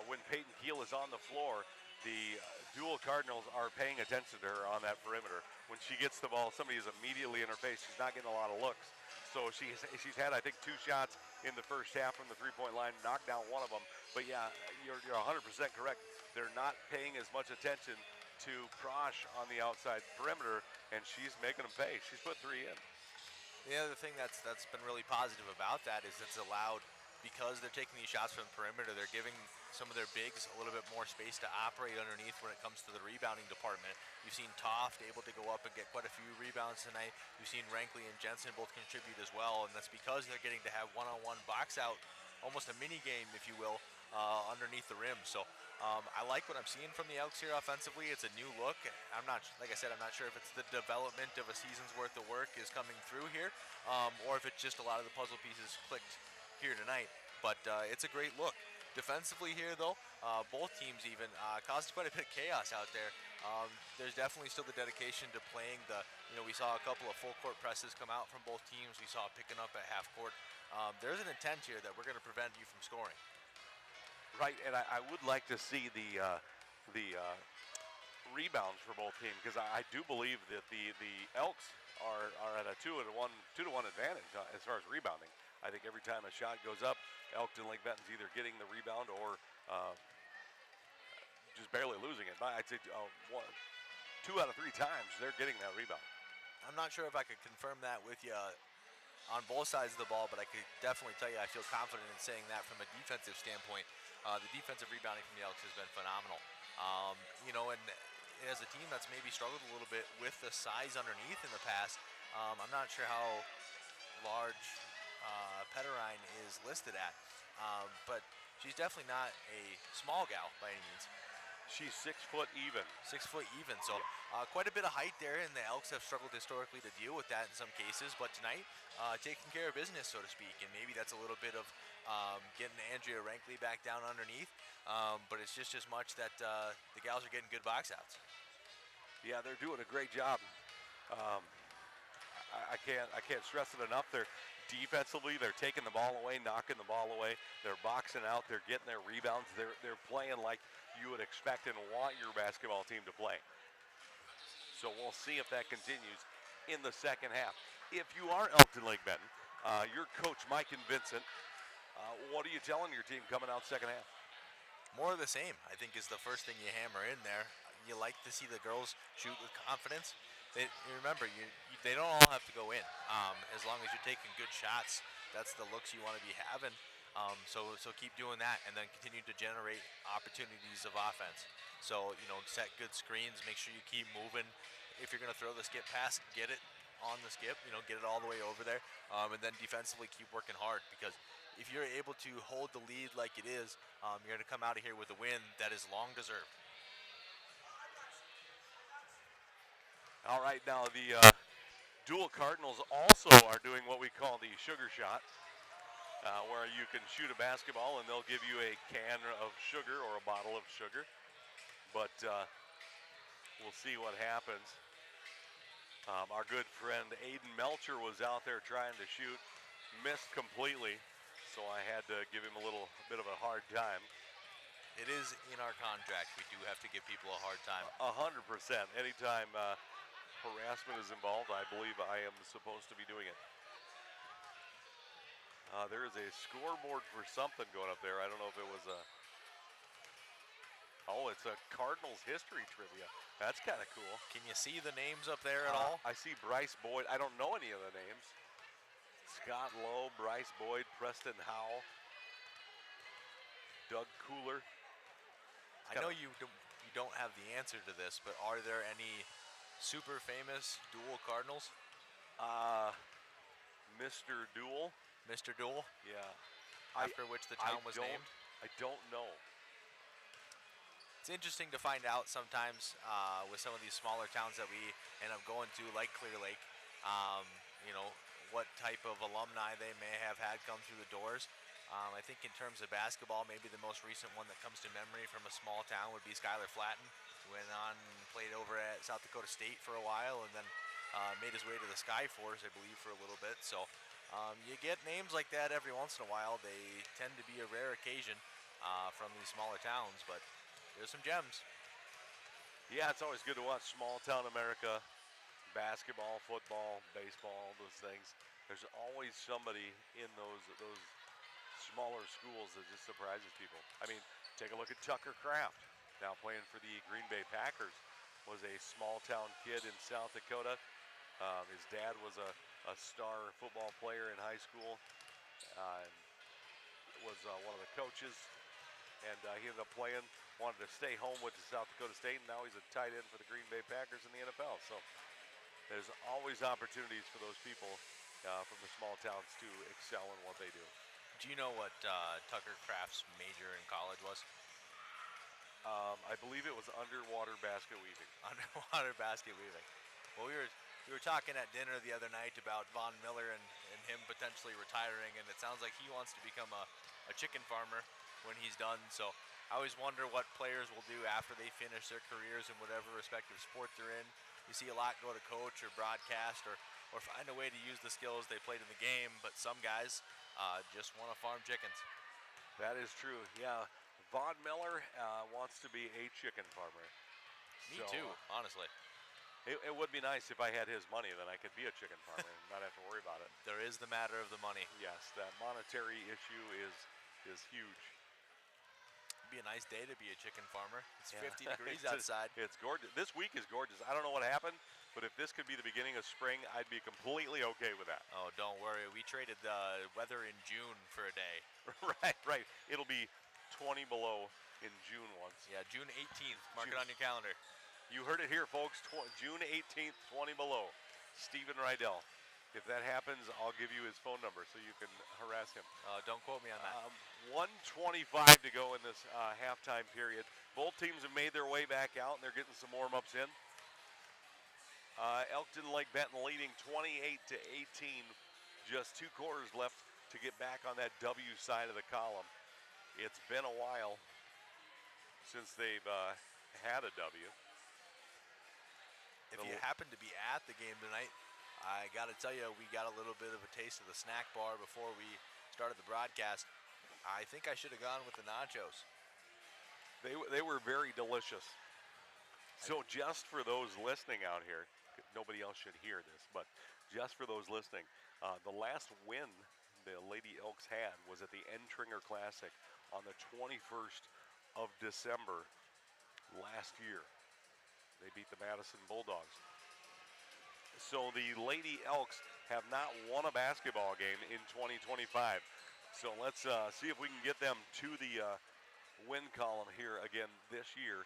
when Peyton Keel is on the floor, the Deuel Cardinals are paying attention to her on that perimeter. When she gets the ball, somebody is immediately in her face. She's not getting a lot of looks. So she's had, I think, 2 shots in the first half from the three-point line, knocked down one of them. But yeah, you're 100% correct. They're not paying as much attention to Prosch on the outside perimeter, and she's making them pay. She's put 3 in. The other thing that's been really positive about that is it's allowed, because they're taking these shots from the perimeter, they're giving some of their bigs a little bit more space to operate underneath when it comes to the rebounding department. You've seen Toft able to go up and get quite a few rebounds tonight. You've seen Rankley and Jensen both contribute as well, and that's because they're getting to have one-on-one box out, almost a mini game, if you will, underneath the rim. So I like what I'm seeing from the Elks here offensively. It's a new look. Like I said, I'm not sure if it's the development of a season's worth of work is coming through here, or if it's just a lot of the puzzle pieces clicked here tonight, but it's a great look. Defensively here, though, both teams even caused quite a bit of chaos out there. There's definitely still the dedication to playing we saw a couple of full court presses come out from both teams. We saw picking up at half court. There's an intent here that we're going to prevent you from scoring. Right, and I would like to see the rebounds for both teams, because I do believe that the Elks are at a 2-to-1 advantage as far as rebounding. I think every time a shot goes up, Elkton Lake Benton's either getting the rebound or just barely losing it. I'd say 2 out of 3 times they're getting that rebound. I'm not sure if I could confirm that with you on both sides of the ball, but I could definitely tell you I feel confident in saying that from a defensive standpoint. The defensive rebounding from the Elks has been phenomenal. And as a team that's maybe struggled a little bit with the size underneath in the past, I'm not sure how large Petterine is listed at. But she's definitely not a small gal by any means. She's 6 foot even. 6 foot even, so quite a bit of height there, and the Elks have struggled historically to deal with that in some cases. But tonight, taking care of business, so to speak, and maybe that's a little bit of getting Andrea Rankley back down underneath. But it's just as much that the gals are getting good box outs. Yeah, they're doing a great job. Um, I can't stress it enough. They're defensively, they're taking the ball away, knocking the ball away. They're boxing out. They're getting their rebounds. They're playing like you would expect and want your basketball team to play. So we'll see if that continues in the second half. If you are Elkton Lake Benton, your coach Mike and Vincent, what are you telling your team coming out second half? More of the same, I think, is the first thing you hammer in there. You like to see the girls shoot with confidence. Remember, they don't all have to go in. As long as you're taking good shots, that's the looks you want to be having. So keep doing that, and then continue to generate opportunities of offense. So, set good screens, make sure you keep moving. If you're going to throw the skip pass, get it on the skip, get it all the way over there. And then defensively keep working hard, because if you're able to hold the lead like it is, you're going to come out of here with a win that is long deserved. All right, now the Deuel Cardinals also are doing what we call the sugar shot, where you can shoot a basketball and they'll give you a can of sugar or a bottle of sugar. But we'll see what happens. Our good friend Aiden Melcher was out there trying to shoot, missed completely, so I had to give him a little bit of a hard time. It is in our contract. We do have to give people a hard time. 100%. Anytime harassment is involved, I believe I am supposed to be doing it. There is a scoreboard for something going up there. I don't know if it was a... Oh, it's a Cardinals history trivia. That's kind of cool. Can you see the names up there at all? I see Bryce Boyd. I don't know any of the names. Scott Lowe, Bryce Boyd, Preston Howell, Doug Cooler. I know you don't have the answer to this, but are there any super famous Deuel Cardinals? Mr. Deuel. Mr. Deuel? Yeah. After which the town was named? I don't know. It's interesting to find out sometimes with some of these smaller towns that we end up going to, like Clear Lake, what type of alumni they may have had come through the doors. I think in terms of basketball, maybe the most recent one that comes to memory from a small town would be Skylar Flatten, who went on and played over at South Dakota State for a while, and then made his way to the Skyforce, I believe, for a little bit. So you get names like that every once in a while. They tend to be a rare occasion from these smaller towns, but there's some gems. Yeah, it's always good to watch small town America, basketball, football, baseball, those things. There's always somebody in those smaller schools that just surprises people. I mean, take a look at Tucker Kraft, now playing for the Green Bay Packers, was a small town kid in South Dakota. His dad was a star football player in high school, was one of the coaches, and he ended up playing, wanted to stay home with South Dakota State, and now he's a tight end for the Green Bay Packers in the NFL. So there's always opportunities for those people from the small towns to excel in what they do. Do you know what Tucker Kraft's major in college was? I believe it was underwater basket weaving. Underwater basket weaving. Well, we were talking at dinner the other night about Von Miller and him potentially retiring, and it sounds like he wants to become a chicken farmer when he's done. So I always wonder what players will do after they finish their careers in whatever respective sport they're in. You see a lot go to coach or broadcast or find a way to use the skills they played in the game, but some guys just want to farm chickens. That is true. Yeah, Von Miller wants to be a chicken farmer. Me too, honestly. It would be nice if I had his money, then I could be a chicken farmer and not have to worry about it. There is the matter of the money. Yes, that monetary issue is huge. It'd be a nice day to be a chicken farmer. It's 50 degrees outside. It's gorgeous. This week is gorgeous. I don't know what happened, but if this could be the beginning of spring, I'd be completely okay with that. Oh, don't worry. We traded the weather in June for a day. Right. It'll be 20 below in June once. Yeah, June 18th. Mark it on your calendar. You heard it here, folks. June 18th, 20 below. Stephen Rydell If that happens, I'll give you his phone number so you can harass him. Don't quote me on that. 1:25 to go in this halftime period. Both teams have made their way back out, and they're getting some warm-ups in. Elkton Lake Benton leading 28-18. Just 2 quarters left to get back on that W side of the column. It's been a while since they've had a W. If you happen to be at the game tonight, I got to tell you, we got a little bit of a taste of the snack bar before we started the broadcast. I think I should have gone with the nachos. They were very delicious. So just for those listening out here, nobody else should hear this, but just for those listening, the last win the Lady Elks had was at the Entringer Classic on the 21st of December last year. They beat the Madison Bulldogs. So the Lady Elks have not won a basketball game in 2025. So let's see if we can get them to the win column here again this year,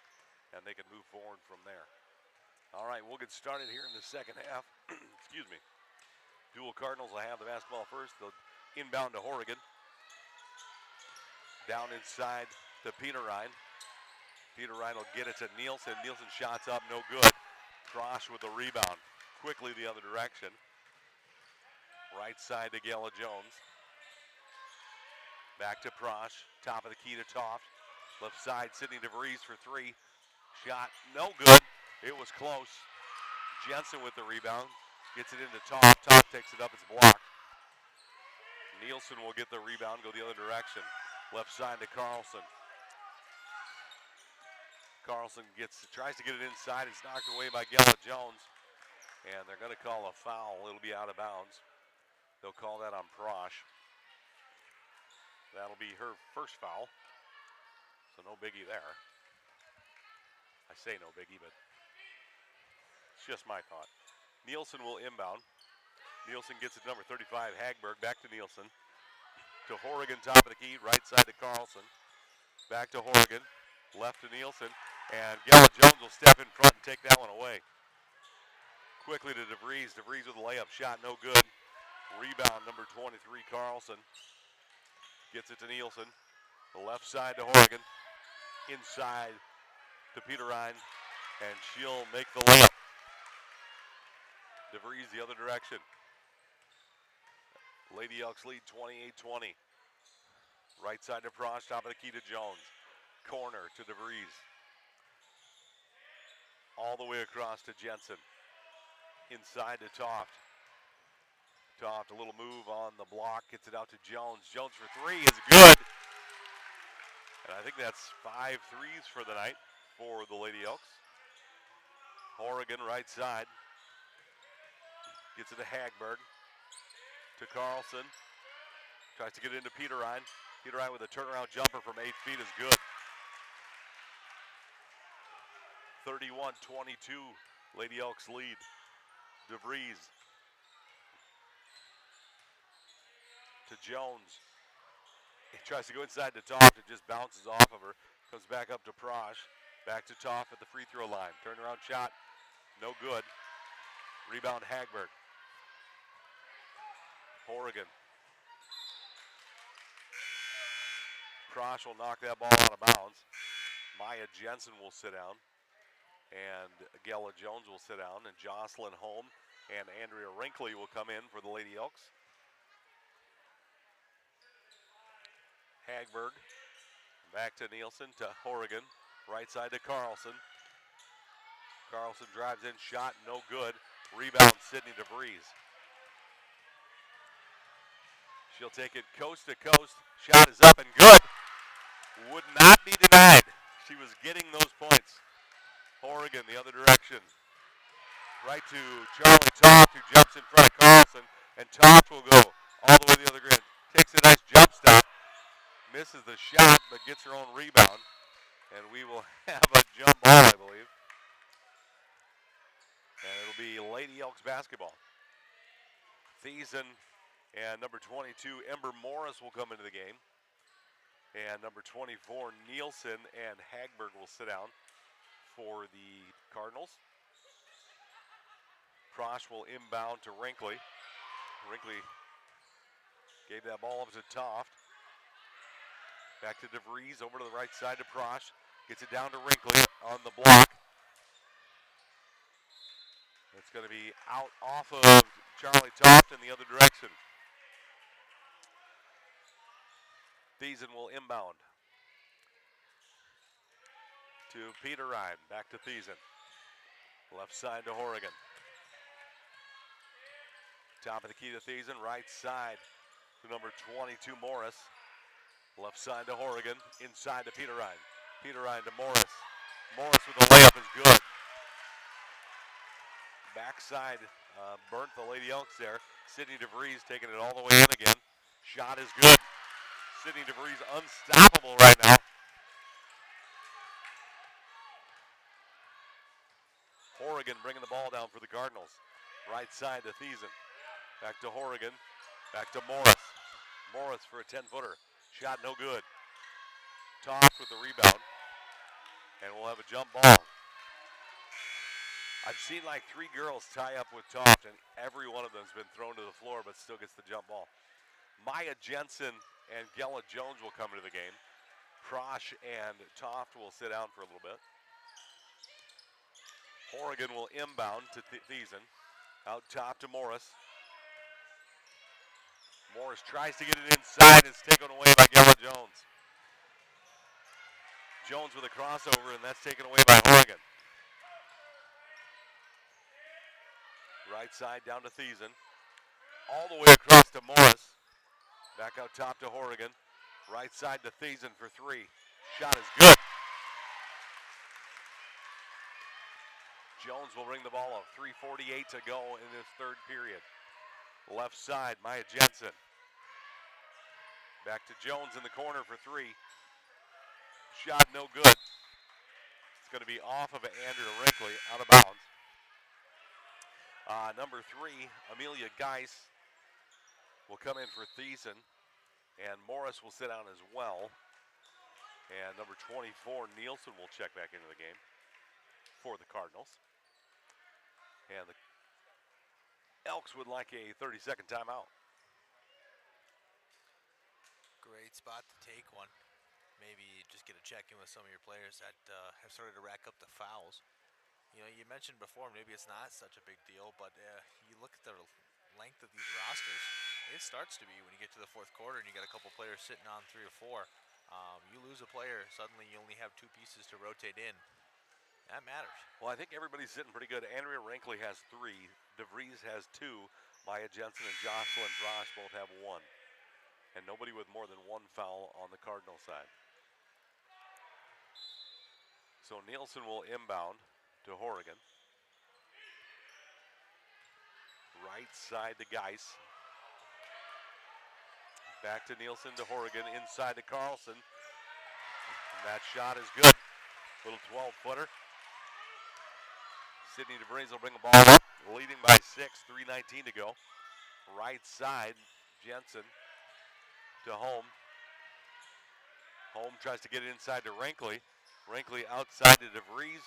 and they can move forward from there. All right, we'll get started here in the second half. Excuse me. Deuel Cardinals will have the basketball first. They'll inbound to Horrigan. Down inside to Peter Ryan. Peter Ryan will get it to Nielsen. Nielsen shots up, no good. Cross with the rebound. Quickly the other direction. Right side to Gela Jones. Back to Prosh. Top of the key to Toft. Left side, Sidney DeVries for 3. Shot, no good. It was close. Jensen with the rebound. Gets it into Toft. Toft takes it up. It's blocked. Nielsen will get the rebound, go the other direction. Left side to Carlson. Carlson tries to get it inside. It's knocked away by Gela Jones. And they're going to call a foul. It'll be out of bounds. They'll call that on Prosh. That'll be her first foul. So no biggie there. I say no biggie, but it's just my thought. Nielsen will inbound. Nielsen gets it number 35, Hagberg. Back to Nielsen. To Horrigan, top of the key. Right side to Carlson. Back to Horrigan. Left to Nielsen. And Gela Jones will step in front and take that one away. Quickly to DeVries. DeVries with a layup shot, no good. Rebound, number 23, Carlson. Gets it to Nielsen. The left side to Horrigan. Inside to Peter Ryan. And she'll make the layup. DeVries the other direction. Lady Elks lead 28-20. Right side to Prosh, top of the key to Jones. Corner to DeVries. All the way across to Jensen. Inside to Toft. Toft, a little move on the block, gets it out to Jones. Jones for 3 is good. And I think that's 5 threes for the night for the Lady Elks. Horrigan, right side. Gets it to Hagberg. To Carlson. Tries to get it into Peter Ryan. Peter Ryan with a turnaround jumper from 8 feet is good. 31-22, Lady Elks lead. DeVries. To Jones. He tries to go inside to Toft. It just bounces off of her. Comes back up to Prosh. Back to Toft at the free throw line. Turnaround shot. No good. Rebound Hagberg. Horrigan. Prosh will knock that ball out of bounds. Maya Jensen will sit down. And Gela Jones will sit down. And Jocelyn Holm and Andrea Wrinkley will come in for the Lady Elks. Hagberg. Back to Nielsen to Horrigan. Right side to Carlson. Carlson drives in, shot, no good. Rebound, Sidney DeVries. She'll take it coast to coast. Shot is up and good. Would not be denied. She was getting those points. Horrigan the other direction. Right to Charlie Toft, who jumps in front of Carlson. And Toft will go all the way to the other end. Takes a nice jump stop. Misses the shot, but gets her own rebound. And we will have a jump ball, I believe. And it'll be Lady Elks basketball. Thiessen and number 22, Ember Morris, will come into the game. And number 24, Nielsen and Hagberg will sit down for the Cardinals. Prosh will inbound to Wrinkley. Wrinkly gave that ball up to Toft. Back to DeVries, over to the right side to Prosh. Gets it down to Wrinkly on the block. It's going to be out off of Charlie Toft in the other direction. Thiessen will inbound to Peter Ryan. Back to Thiessen. Left side to Horrigan. Top of the key to Thiessen. Right side to number 22, Morris. Left side to Horrigan. Inside to Peter Ryan. Peter Ryan to Morris. Morris with the layup is good. Backside, burnt the Lady Elks there. Sydney DeVries taking it all the way in again. Shot is good. Sydney DeVries unstoppable right now. Horrigan bringing the ball down for the Cardinals. Right side to Thiessen. Back to Horrigan. Back to Morris. Morris for a 10-footer. Shot no good. Toft with the rebound. And we'll have a jump ball. I've seen like 3 girls tie up with Toft, and every one of them has been thrown to the floor but still gets the jump ball. Maya Jensen and Gella Jones will come into the game. Prosh and Toft will sit down for a little bit. Horrigan will inbound to Thiessen. Out top to Morris. Morris tries to get it inside. It's taken away by Gella Jones. Jones with a crossover, and that's taken away by Horrigan. Right side down to Thiessen. All the way across to Morris. Back out top to Horrigan. Right side to Thiessen for 3. Shot is good. Jones will bring the ball up. 3:48 to go in this third period. Left side, Maya Jensen. Back to Jones in the corner for 3. Shot no good. It's going to be off of Andrea Wrinkly, out of bounds. Number 3, Amelia Geis will come in for Thiessen. And Morris will sit down as well. And number 24, Nielsen, will check back into the game for the Cardinals. And the Elks would like a 30-second timeout. Great spot to take one. Maybe just get a check in with some of your players that have started to rack up the fouls. You know, you mentioned before, maybe it's not such a big deal, but you look at the length of these rosters, it starts to be when you get to the fourth quarter and you got a couple players sitting on 3 or 4. You lose a player, suddenly you only have 2 pieces to rotate in. That matters. Well, I think everybody's sitting pretty good. Andrea Wrinkly has 3. DeVries has 2. Maya Jensen and Jocelyn Brosh both have 1. And nobody with more than 1 foul on the Cardinal side. So Nielsen will inbound to Horrigan. Right side to Geis. Back to Nielsen to Horrigan. Inside to Carlson. And that shot is good. Little 12-footer. Sydney DeVries will bring the ball up. Leading by 6. 3:19 to go. Right side, Jensen to Holm. Holm tries to get it inside to Wrinkly. Wrinkly outside to DeVries.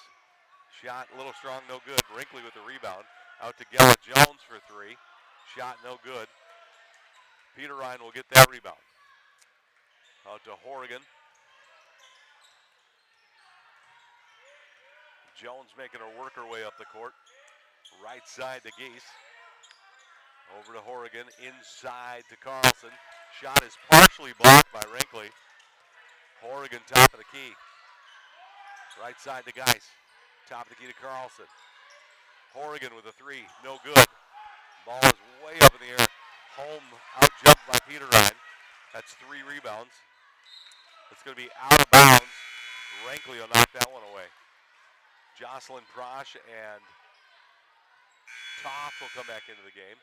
Shot a little strong, no good. Wrinkly with the rebound. Out to Gella Jones for 3. Shot no good. Peter Ryan will get that rebound. Out to Horrigan. Jones making her work her way up the court. Right side to Geese. Over to Horrigan. Inside to Carlson. Shot is partially blocked by Wrinkly. Horrigan top of the key. Right side to Geis. Top of the key to Carlson. Horrigan with a 3. No good. Ball is way up in the air. Holm out jumped by Peter Ryan. That's 3 rebounds. It's going to be out of bounds. Wrinkly will knock that one away. Jocelyn Prosh and Toft will come back into the game.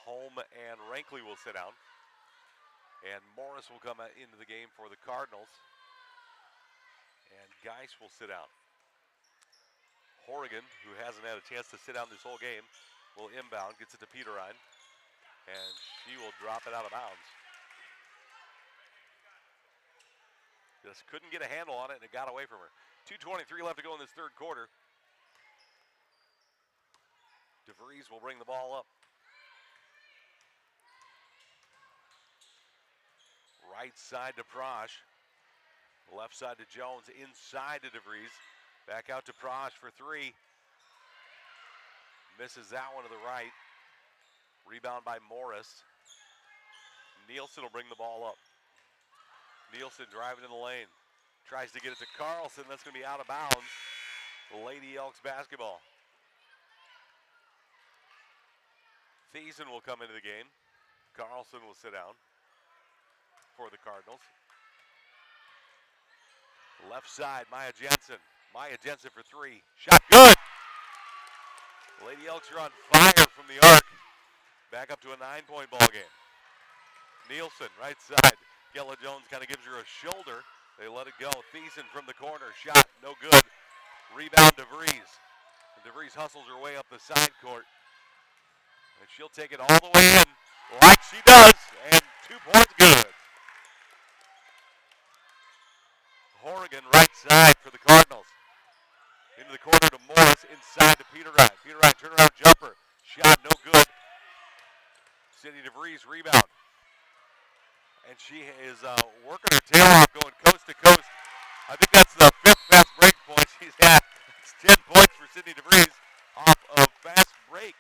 Holm and Wrinkly will sit down. And Morris will come into the game for the Cardinals. And Geis will sit down. Horrigan, who hasn't had a chance to sit down this whole game, will inbound, gets it to Peter Ryan. And she will drop it out of bounds. Just couldn't get a handle on it, and it got away from her. 2:23 left to go in this third quarter. DeVries will bring the ball up. Right side to Prosh. Left side to Jones. Inside to DeVries. Back out to Prosh for three. Misses that one to the right. Rebound by Morris. Nielsen will bring the ball up. Nielsen driving in the lane. Tries to get it to Carlson. That's going to be out of bounds. Lady Elks basketball. Thiessen will come into the game. Carlson will sit down for the Cardinals. Left side, Maya Jensen. Maya Jensen for three. Shot good! Lady Elks are on fire from the arc. Back up to a 9-point ball game. Nielsen, right side. Gella Jones kind of gives her a shoulder. They let it go. Thiessen from the corner. Shot, no good. Rebound, DeVries. And DeVries hustles her way up the side court. And she'll take it all the way in like she does. And 2 points good. Horrigan, right side for the Cardinals. Into the corner to Morris. Inside to Peter Ryan. Peter Ryan, turnaround jumper. Shot, no good. Sydney DeVries, rebound. And she is working her tail off, going coast to coast. I think that's the 5th fast break point she's had. It's 10 points for Sydney DeVries off of fast break.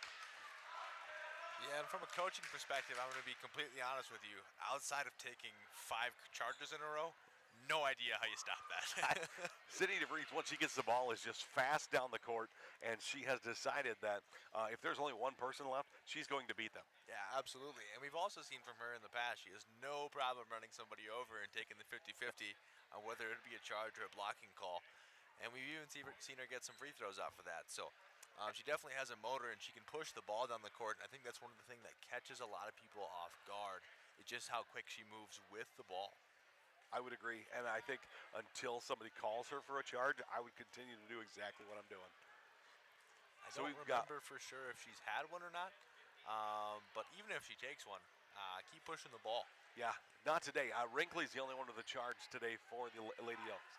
Yeah, and from a coaching perspective, I'm going to be completely honest with you. Outside of taking 5 charges in a row, no idea how you stop that. Sydney DeVries, once she gets the ball, is just fast down the court, and she has decided that if there's only one person left, she's going to beat them. Yeah, absolutely. And we've also seen from her in the past, she has no problem running somebody over and taking the 50-50 on whether it be a charge or a blocking call. And we've even seen her get some free throws off of that. So she definitely has a motor, and she can push the ball down the court. And I think that's one of the things that catches a lot of people off guard. It's just how quick she moves with the ball. I would agree, and I think until somebody calls her for a charge, I would continue to do exactly what I'm doing. I don't remember for sure if she's had one or not, but even if she takes one, keep pushing the ball. Yeah, not today. Wrinkly's the only one with a charge today for the Lady Elks.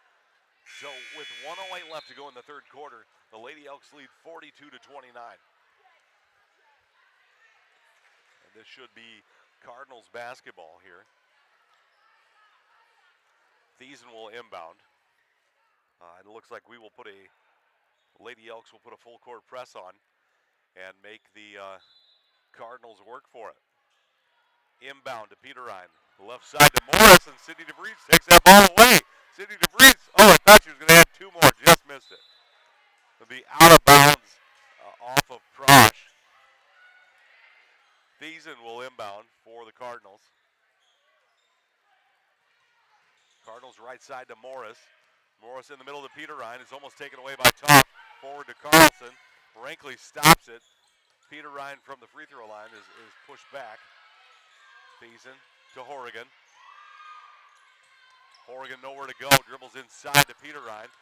So with 1:08 left to go in the third quarter, the Lady Elks lead 42-29. And this should be Cardinals basketball here. Thiessen will inbound. And it looks like we will put Lady Elks will put a full court press on and make the Cardinals work for it. Inbound to Peter Ryan. Left side to Morris, and Sydney DeVries takes that ball away. Sydney DeVries, oh, I thought she was going to add 2 more, just missed it. It'll be out of bounds off of Prosh. Thiessen will inbound for the Cardinals. Cardinals right side to Morris. Morris in the middle to Peter Ryan. Is almost taken away by Top. Forward to Carlson. Brinkley stops it. Peter Ryan from the free throw line is pushed back. Thiessen to Horrigan. Horrigan nowhere to go. Dribbles inside to Peter Ryan.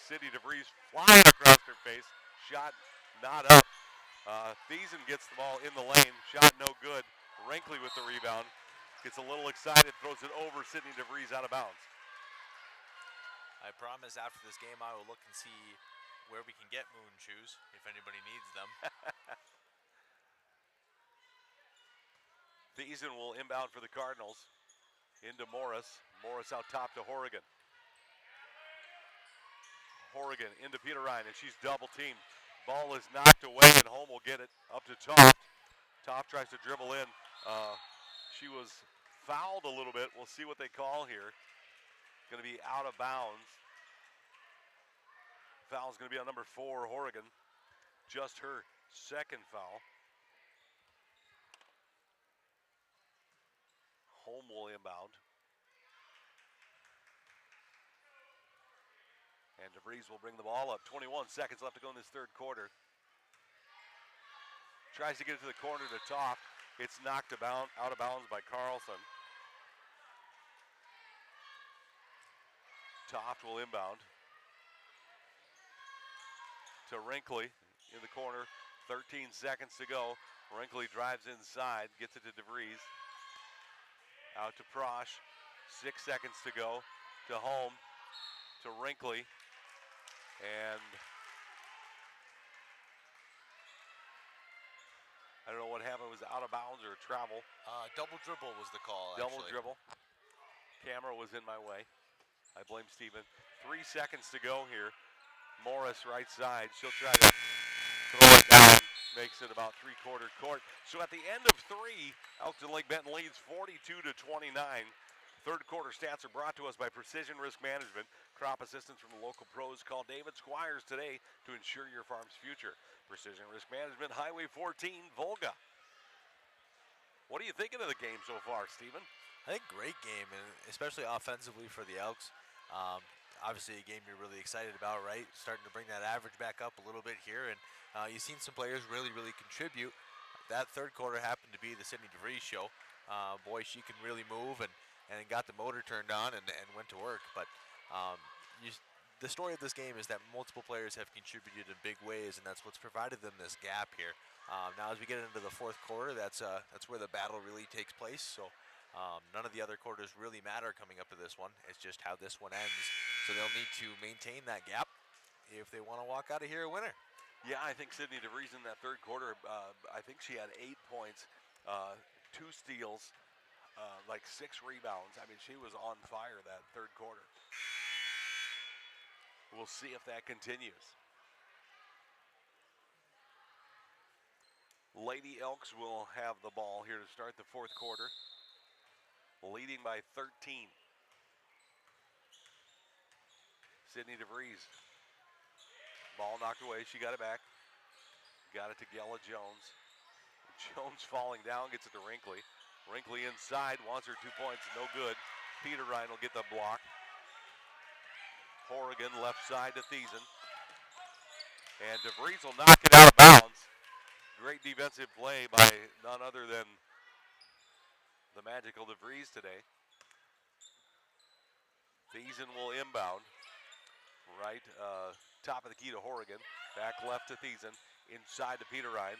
Sydney DeVries flying across her face. Shot not up. Thiessen gets the ball in the lane. Shot no good. Brinkley with the rebound. Gets a little excited, throws it over Sydney DeVries out of bounds. I promise after this game I will look and see where we can get moon shoes, if anybody needs them. Thiessen will inbound for the Cardinals. Into Morris. Morris out top to Horrigan. Horrigan into Peter Ryan, and she's double teamed. Ball is knocked away, and Holm will get it up to Toft. Toft tries to dribble in. She was fouled a little bit. We'll see what they call here. Going to be out of bounds. Foul's going to be on number 4, Horrigan. Just her second foul. Holm will inbound. And DeVries will bring the ball up. 21 seconds left to go in this third quarter. Tries to get it to the corner to Toft. It's knocked out of bounds by Carlson. Toft will inbound. To Wrinkly in the corner. 13 seconds to go. Wrinkly drives inside, gets it to DeVries. Out to Prosh. 6 seconds to go. To Holm. To Wrinkly. And I don't know what happened. It was out of bounds or travel. Double dribble was the call, Double actually. dribble. Camera was in my way. I blame Steven. 3 seconds to go here. Morris right side. She'll try to throw it down. Makes it about three-quarter court. So at the end of 3, Elkton Lake Benton leads 42-29. Third quarter stats are brought to us by Precision Risk Management. Crop assistance from the local pros. Call David Squires today to ensure your farm's future. Precision Risk Management, Highway 14, Volga. What are you thinking of the game so far, Steven? I think great game, and especially offensively for the Elks. Obviously a game you're really excited about, right? Starting to bring that average back up a little bit here, and you've seen some players really contribute. That third quarter happened to be the Sydney DeVries show. Boy, she can really move and got the motor turned on and went to work. But the story of this game is that multiple players have contributed in big ways, and that's what's provided them this gap here. Now as we get into the fourth quarter, that's where the battle really takes place. So none of the other quarters really matter coming up to this one. It's just how this one ends. So they'll need to maintain that gap if they want to walk out of here a winner. Yeah, I think Sydney DeVries in that third quarter, I think she had 8 points, 2 steals, like 6 rebounds. I mean, she was on fire that third quarter. We'll see if that continues. Lady Elks will have the ball here to start the fourth quarter, leading by 13. Sydney DeVries. Ball knocked away. She got it back. Got it to Gella Jones. Jones falling down, gets it to Wrinkley. Wrinkley inside, wants her 2 points, no good. Peter Ryan will get the block. Horrigan left side to Thiessen. And DeVries will knock it out of bounds. Great defensive play by none other than the magical DeVries today. Thiessen will inbound. Right, top of the key to Horrigan. Back left to Thiessen. Inside to Peter Ryan.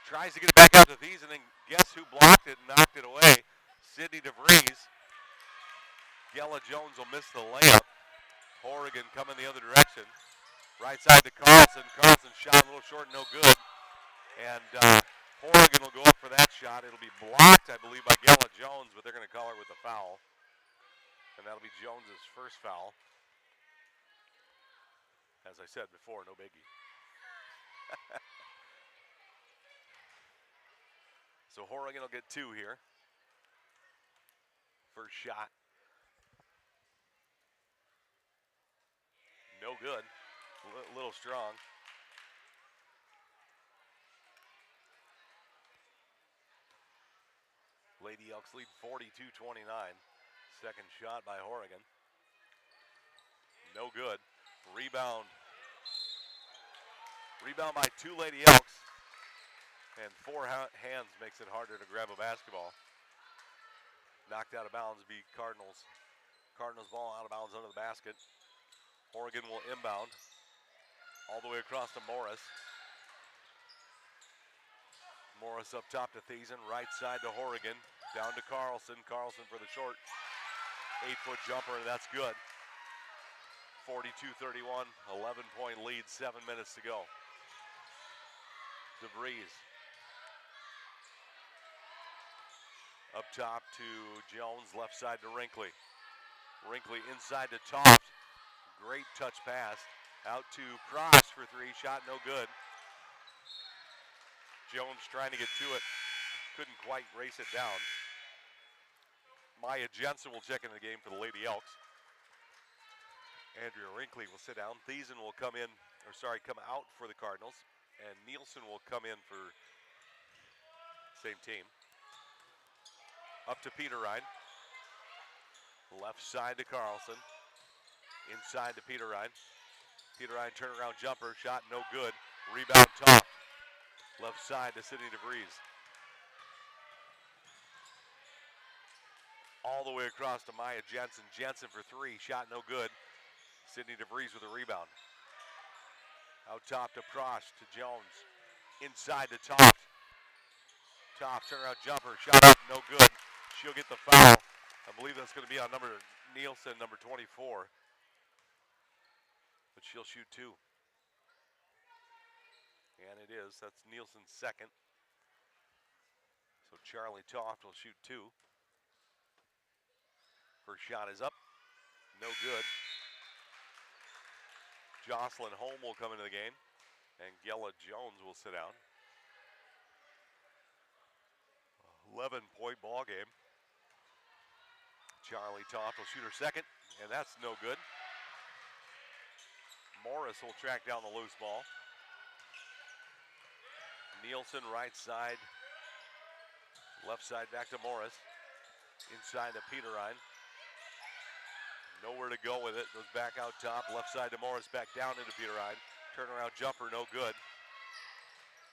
Tries to get it back out to Thiessen, and guess who blocked it and knocked it away? Sydney DeVries. Gella Jones will miss the layup. Horrigan coming the other direction. Right side to Carlson. Carlson shot a little short, no good. And Horrigan will go up for that shot. It'll be blocked, I believe, by Gella Jones, but they're going to call her with a foul. And that'll be Jones's first foul. As I said before, no biggie. So Horrigan will get 2 here. First shot. No good. A little strong. Lady Elks lead 42-29. Second shot by Horrigan. No good. Rebound. Rebound by 2 Lady Elks. And 4 hands makes it harder to grab a basketball. Knocked out of bounds, be Cardinals. Cardinals ball out of bounds under the basket. Horrigan will inbound. All the way across to Morris. Morris up top to Thiessen. Right side to Horrigan. Down to Carlson. Carlson for the short 8-foot jumper, and that's good. 42-31, 11-point lead, 7 minutes to go. DeVries. Up top to Jones, left side to Wrinkley. Wrinkley inside to Toft. Great touch pass. Out to Cross for 3, shot no good. Jones trying to get to it. Couldn't quite race it down. Maya Jensen will check into the game for the Lady Elks. Andrea Wrinkley will sit down. Thiessen will come out for the Cardinals. And Nielsen will come in for same team. Up to Peter Ryan. Left side to Carlson. Inside to Peter Ryan. Peter Ryan turnaround jumper, shot no good. Rebound Toft. Left side to Sydney DeVries. All the way across to Maya Jensen. Jensen for 3, shot no good. Sydney DeVries with a rebound. Out top to Prost, to Jones. Inside to Toft. Toft, turnaround jumper, shot up, no good. She'll get the foul. I believe that's going to be on Nielsen, number 24. But she'll shoot 2. And it is. That's Nielsen's second. So Charlie Toft will shoot 2. First shot is up. No good. Jocelyn Holm will come into the game, and Gella Jones will sit down. 11-point ball game. Charlie Toth will shoot her second, and that's no good. Morris will track down the loose ball. Nielsen right side. Left side back to Morris. Inside to Peterine. Nowhere to go with it. Goes back out top. Left side to Morris. Back down into Peterine. Turnaround jumper, no good.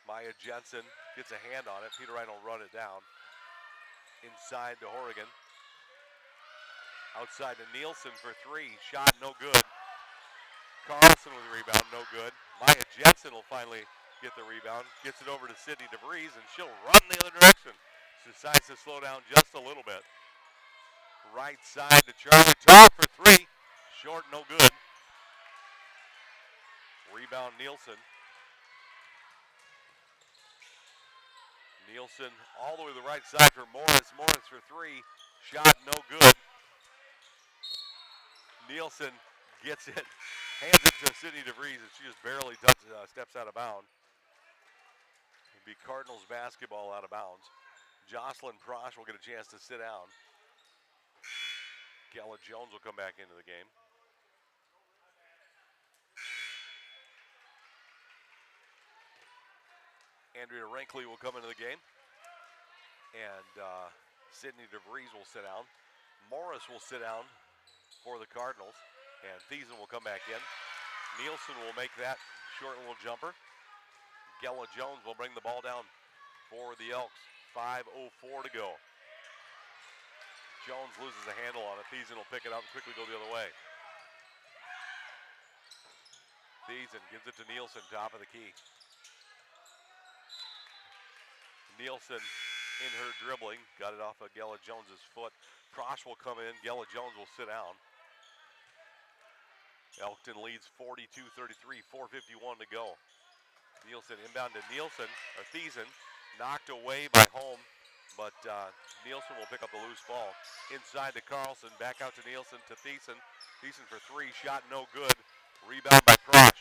Maya Jensen gets a hand on it. Peterine will run it down. Inside to Horrigan. Outside to Nielsen for three. Shot no good. Carlson with the rebound, no good. Maya Jensen will finally get the rebound. Gets it over to Sydney DeVries, and she'll run the other direction. Decides to slow down just a little bit. Right side to Charlie Toth for three. Short, no good. Rebound Nielsen. Nielsen all the way to the right side for Morris. Morris for three. Shot no good. Nielsen gets it. Hands it to Sydney DeVries, and she just barely steps out of bounds. It'll be Cardinals basketball out of bounds. Jocelyn Prosh will get a chance to sit down. Gella Jones will come back into the game. Andrea Rankley will come into the game. And Sydney DeVries will sit down. Morris will sit down for the Cardinals. And Thiessen will come back in. Nielsen will make that short little jumper. Gella Jones will bring the ball down for the Elks. 5:04 to go. Jones loses a handle on it. Thiessen will pick it up and quickly go the other way. Thiessen gives it to Nielsen, top of the key. Nielsen in her dribbling, got it off of Gella Jones's foot. Prosh will come in, Gella Jones will sit down. Elkton leads 42-33, 4:51 to go. Nielsen inbound to Thiessen, knocked away by Holm, but Nielsen will pick up the loose ball. Inside to Carlson, back out to Nielsen to Thiessen. Thiessen for three, shot no good. Rebound by Prosh.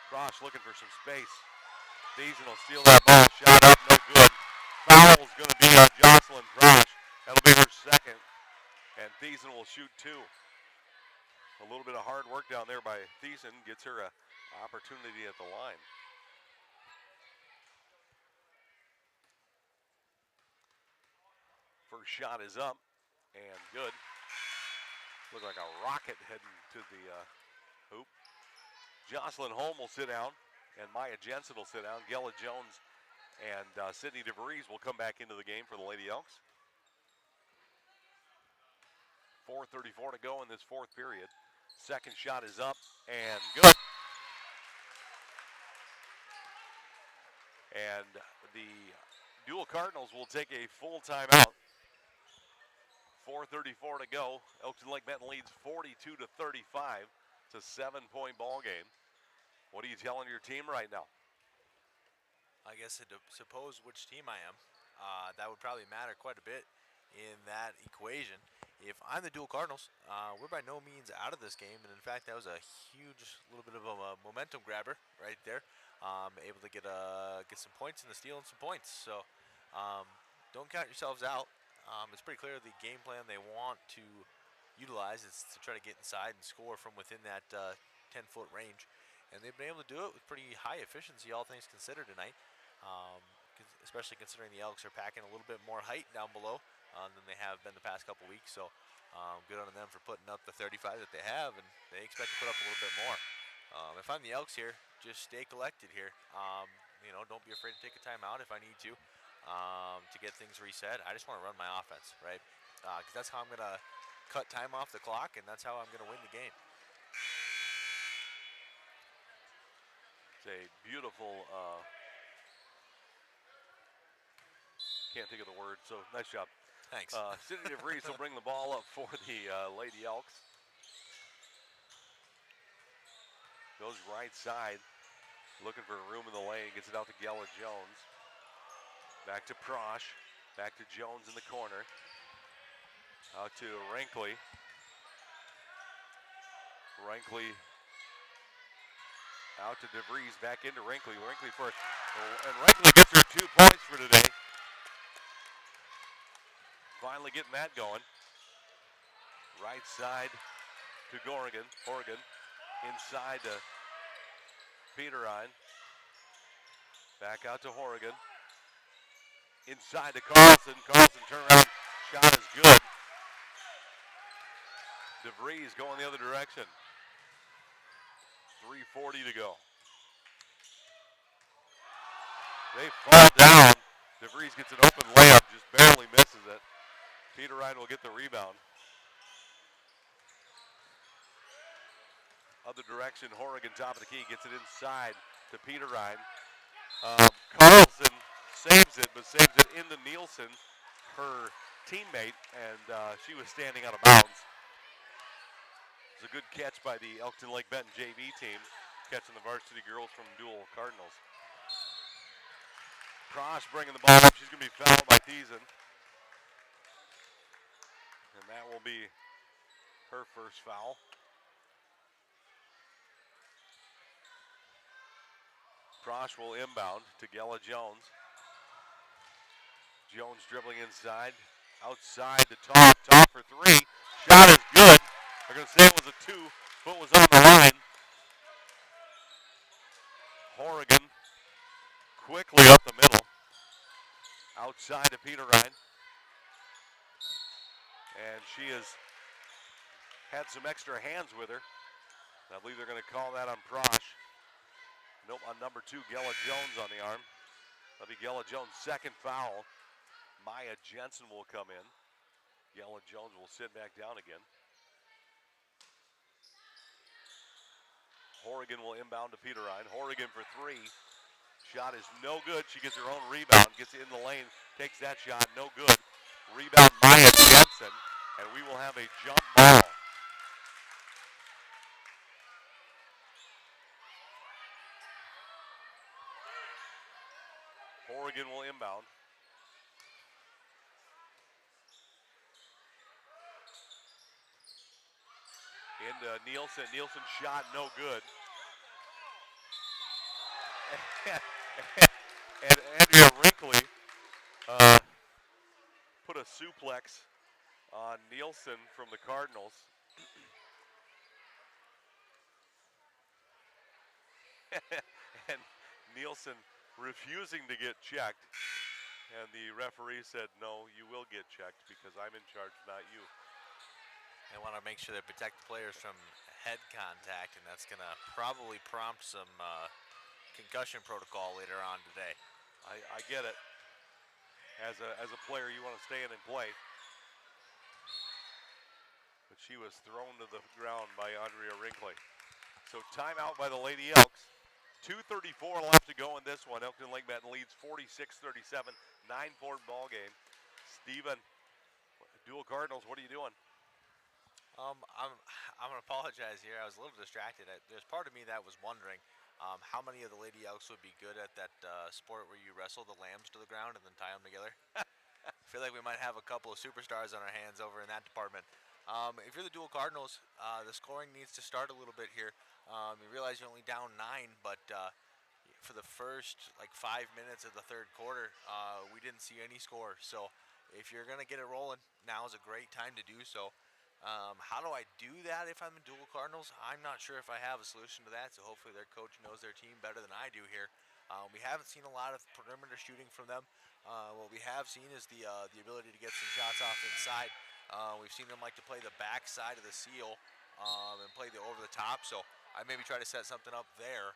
Prosh looking for some space. Thiessen will steal that ball, shot up, no good. Foul's going to be on Jocelyn Prosh. That'll be her second, and Thiessen will shoot two. A little bit of hard work down there by Thiessen gets her an opportunity at the line. First shot is up and good. Looked like a rocket heading to the hoop. Jocelyn Holm will sit down, and Maya Jensen will sit down. Gella Jones and Sydney DeVries will come back into the game for the Lady Elks. 4:34 to go in this fourth period. Second shot is up and good. And the Deuel Cardinals will take a full timeout. 4:34 to go. Elkton Lake Benton leads 42-35. It's a 7-point ball game. What are you telling your team right now? I guess it suppose which team I am. That would probably matter quite a bit in that equation. If I'm the Deuel Cardinals, we're by no means out of this game, and in fact, that was a huge little bit of a momentum grabber right there. Able to get some points in the steal and some points. So don't count yourselves out. It's pretty clear the game plan they want to utilize is to try to get inside and score from within that 10-foot range, and they've been able to do it with pretty high efficiency, all things considered tonight. Especially considering the Elks are packing a little bit more height down below than they have been the past couple weeks. So good on them for putting up the 35 that they have, and they expect to put up a little bit more. If I'm the Elks here, just stay collected here. Don't be afraid to take a timeout if I need to get things reset. I just want to run my offense, right? Because that's how I'm going to cut time off the clock, and that's how I'm going to win the game. It's a beautiful, can't think of the word, so nice job. Thanks. Sydney DeVries will bring the ball up for the Lady Elks. Goes right side, looking for room in the lane, gets it out to Gella Jones. Back to Prosh, back to Jones in the corner. Out to Rankley. Rankley out to DeVries, back into Rankley. Rankley for, and Rankley gets her 2 points for today. Finally getting that going. Right side to Horrigan. Inside to Peterine. Back out to Horrigan. Inside to Carlson. Carlson turnaround shot is good. DeVries going the other direction. 3:40 to go. They fall down. DeVries gets an open layup, just barely misses it. Peterine will get the rebound. Other direction, Horrigan top of the key, gets it inside to Peterine. Carlson saves it, but saves it into Nielsen, her teammate, and she was standing out of bounds. It was a good catch by the Elkton Lake Benton JV team, catching the varsity girls from Deuel Cardinals. Prosh bringing the ball up. She's going to be fouled by Thiessen. And that will be her first foul. Prosh will inbound to Gella Jones. Jones dribbling inside. Outside to Toff. Toff for 3. Shot is good. They're going to say it was a 2. Foot was on the line. Horrigan quickly up the middle. Outside to Peterine. And she has had some extra hands with her. I believe they're going to call that on Prosh. Nope, on number 2, Gella Jones on the arm. That'll be Gella Jones' second foul. Maya Jensen will come in. Gella Jones will sit back down again. Horrigan will inbound to Peterine. Horrigan for 3. Shot is no good. She gets her own rebound, gets it in the lane, takes that shot, no good. Rebound Maya Jensen, and we will have a jump ball. Horrigan will inbound. Into Nielsen. Nielsen shot no good. And Andrea Wrinkley put a suplex on Nielsen from the Cardinals. And Nielsen refusing to get checked. And the referee said, no, you will get checked because I'm in charge, not you. They want to make sure they protect the players from head contact, and that's going to probably prompt some concussion protocol later on today. I get it. As a player, you want to stay in and play. But she was thrown to the ground by Andrea Wrinkley. So timeout by the Lady Elks. 2:34 left to go in this one. Elkton Lake Benton leads 46-37, 9-point ball game. Steven, Deuel Cardinals, what are you doing? I'm gonna apologize here. I was a little distracted. There's part of me that was wondering how many of the Lady Elks would be good at that sport where you wrestle the lambs to the ground and then tie them together. I feel like we might have a couple of superstars on our hands over in that department. If you're the Deuel Cardinals, the scoring needs to start a little bit here. You realize you're only down 9, but for the first 5 minutes of the third quarter, we didn't see any score. So if you're gonna get it rolling, now is a great time to do so. How do I do that if I'm in Deuel Cardinals? I'm not sure if I have a solution to that, so hopefully their coach knows their team better than I do here. We haven't seen a lot of perimeter shooting from them. What we have seen is the ability to get some shots off inside. We've seen them like to play the back side of the seal and play the over the top, so I maybe try to set something up there.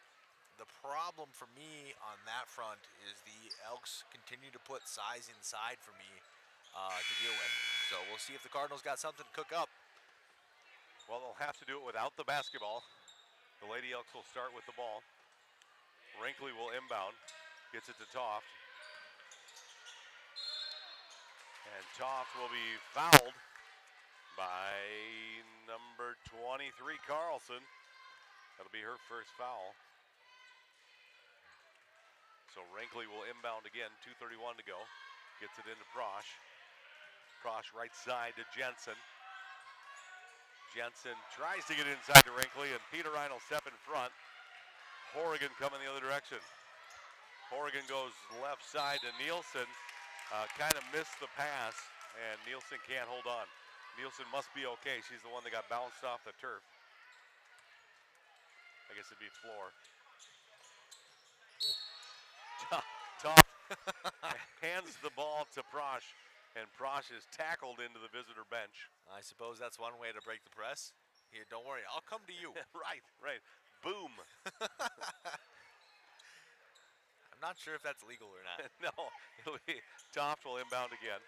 The problem for me on that front is the Elks continue to put size inside for me to deal with. So we'll see if the Cardinals got something to cook up. Well, they'll have to do it without the basketball. The Lady Elks will start with the ball. Wrinkley will inbound. Gets it to Toft. And Toft will be fouled by number 23, Carlson. That'll be her first foul. So Wrinkley will inbound again, 2:31 to go. Gets it into Prosh. Prosh right side to Jensen. Jensen tries to get inside to Wrinkly, and Peter Ryan will step in front. Horrigan coming the other direction. Horrigan goes left side to Nielsen. Kind of missed the pass, and Nielsen can't hold on. Nielsen must be okay. She's the one that got bounced off the turf. I guess it'd be floor. Tough hands the ball to Prosh, and Prosh is tackled into the visitor bench. I suppose that's one way to break the press. Here, don't worry, I'll come to you. Right. Boom. I'm not sure if that's legal or not. No, it'll be Toft will inbound again.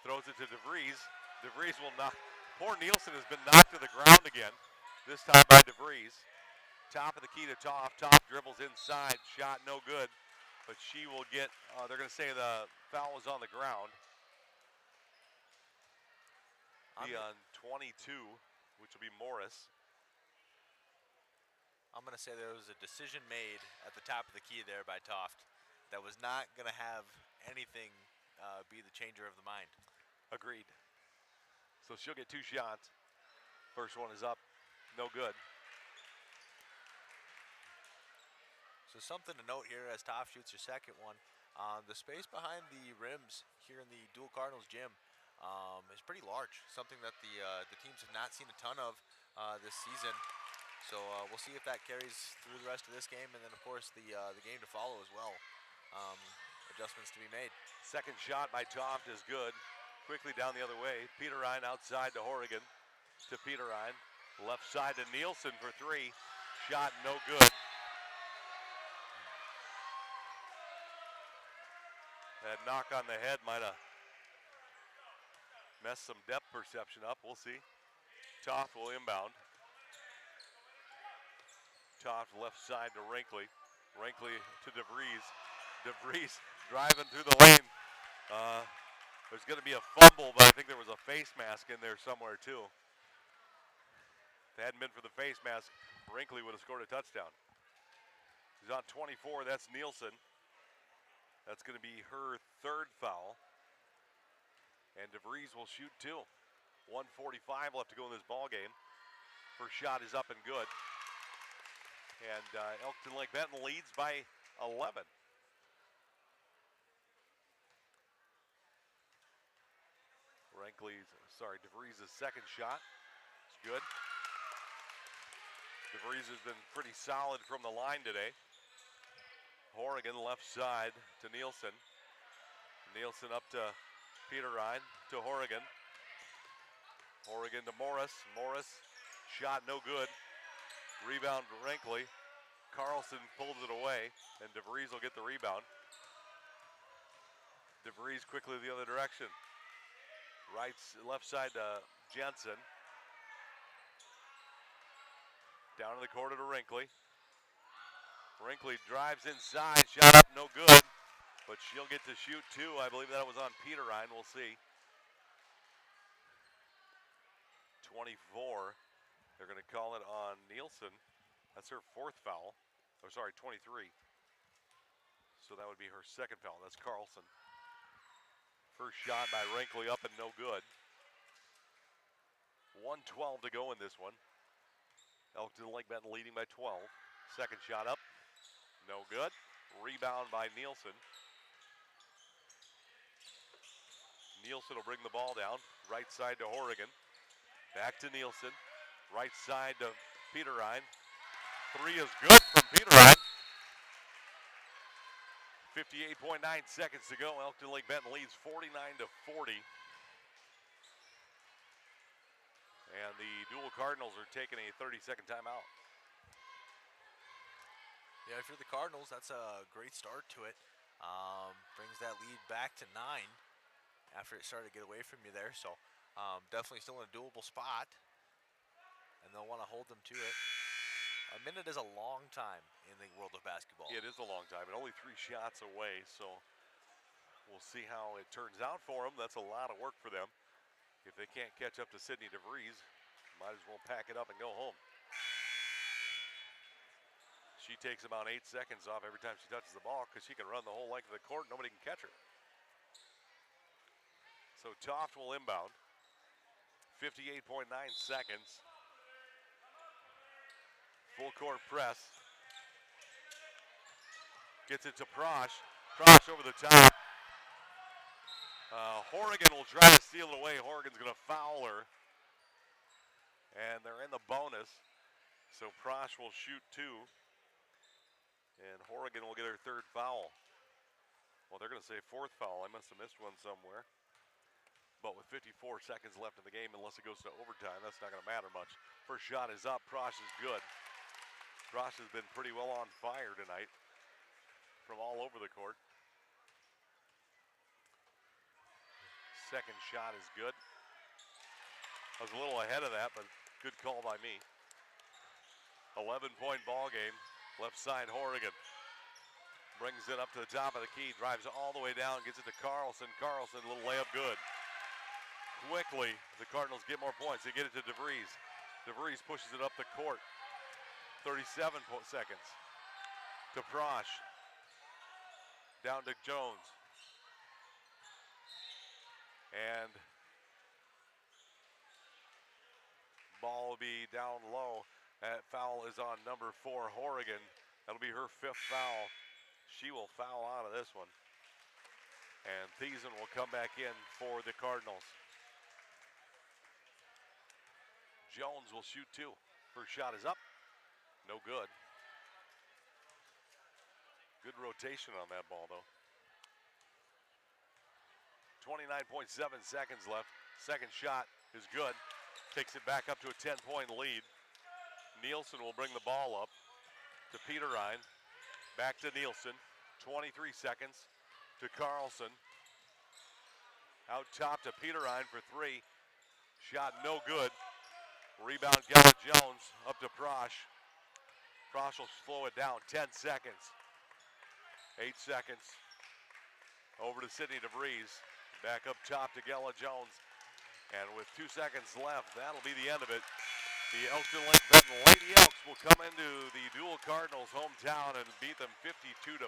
Throws it to DeVries. DeVries will knock. Poor Nielsen has been knocked to the ground again. This time by DeVries. Top of the key to Toft. Toft dribbles inside. Shot no good. But she will get, they're going to say the foul was on the ground. Be on 22, which will be Morris. I'm going to say there was a decision made at the top of the key there by Toft that was not going to have anything be the changer of the mind. Agreed. So she'll get 2 shots. First one is up. No good. So something to note here as Toft shoots her second one. The space behind the rims here in the Deuel Cardinals gym is pretty large. Something that the teams have not seen a ton of this season. So we'll see if that carries through the rest of this game, and then of course the game to follow as well. Adjustments to be made. Second shot by Toft is good. Quickly down the other way. Peter Ryan outside to Horrigan. To Peter Ryan. Left side to Nielsen for 3. Shot no good. That knock on the head might have messed some depth perception up. We'll see. Toft will inbound. Toft left side to Wrinkly. Wrinkly to DeVries. DeVries driving through the lane. There's going to be a fumble, but I think there was a face mask in there somewhere too. If it hadn't been for the face mask, Wrinkly would have scored a touchdown. He's on 24. That's Nielsen. That's going to be her 3rd foul. And DeVries will shoot 2. 1:45 left to go in this ball game. First shot is up and good. And Elkton Lake Benton leads by 11. DeVries' second shot. It's good. DeVries has been pretty solid from the line today. Horrigan left side to Nielsen. Nielsen up to Peter Ryan to Horrigan. Horrigan to Morris. Morris shot no good. Rebound to Wrinkly. Carlson pulls it away, and DeVries will get the rebound. DeVries quickly the other direction. Left side to Jensen. Down in the corner to Wrinkly. Wrinkly drives inside, shot up no good, but she'll get to shoot 2. I believe that was on Peter Ryan. We'll see. 24. They're going to call it on Nielsen. That's her 4th foul. 23. So that would be her 2nd foul. That's Carlson. First shot by Wrinkly up and no good. 1:12 to go in this one. Elkton Lake Benton leading by 12. Second shot up. No good. Rebound by Nielsen. Nielsen will bring the ball down. Right side to Horrigan. Back to Nielsen. Right side to Peter Ryan. 3 is good from Peter Ryan. 58.9 seconds to go. Elkton Lake Benton leads 49-40. And the Deuel Cardinals are taking a 30-second timeout. Yeah, if you're the Cardinals, that's a great start to it. Brings that lead back to 9 after it started to get away from you there. So definitely still in a doable spot. And they'll want to hold them to it. A minute is a long time in the world of basketball. It is a long time, and only 3 shots away, so we'll see how it turns out for them. That's a lot of work for them. If they can't catch up to Sydney DeVries, might as well pack it up and go home. She takes about 8 seconds off every time she touches the ball because she can run the whole length of the court. Nobody can catch her. So Toft will inbound. 58.9 seconds. Full court press. Gets it to Prosh. Prosh over the top. Horrigan will try to steal it away. Horrigan's going to foul her. And they're in the bonus. So Prosh will shoot 2. And Horrigan will get her 3rd foul. Well, they're going to say 4th foul. I must have missed one somewhere. But with 54 seconds left in the game, unless it goes to overtime, that's not going to matter much. First shot is up. Prosh is good. Prosh has been pretty well on fire tonight from all over the court. Second shot is good. I was a little ahead of that, but good call by me. 11-point ball game. Left side, Horrigan. Brings it up to the top of the key, drives all the way down, gets it to Carlson. Carlson, a little layup good. Quickly, the Cardinals get more points. They get it to DeVries. DeVries pushes it up the court. 37 seconds. To Prosh. Down to Jones. And ball will be down low. That foul is on number 4, Horrigan. That'll be her 5th foul. She will foul out of this one. And Thiessen will come back in for the Cardinals. Jones will shoot 2. First shot is up. No good. Good rotation on that ball, though. 29.7 seconds left. Second shot is good. Takes it back up to a 10-point lead. Nielsen will bring the ball up to Peterine. Back to Nielsen. 23 seconds to Carlson. Out top to Peterine for 3. Shot no good. Rebound, Gella Jones up to Prosh. Prosh will slow it down. 10 seconds. 8 seconds. Over to Sydney DeVries. Back up top to Gella Jones. And with 2 seconds left, that'll be the end of it. The Elkton Lake Benton Lady Elks will come into the Deuel Cardinals' hometown and beat them 52-42.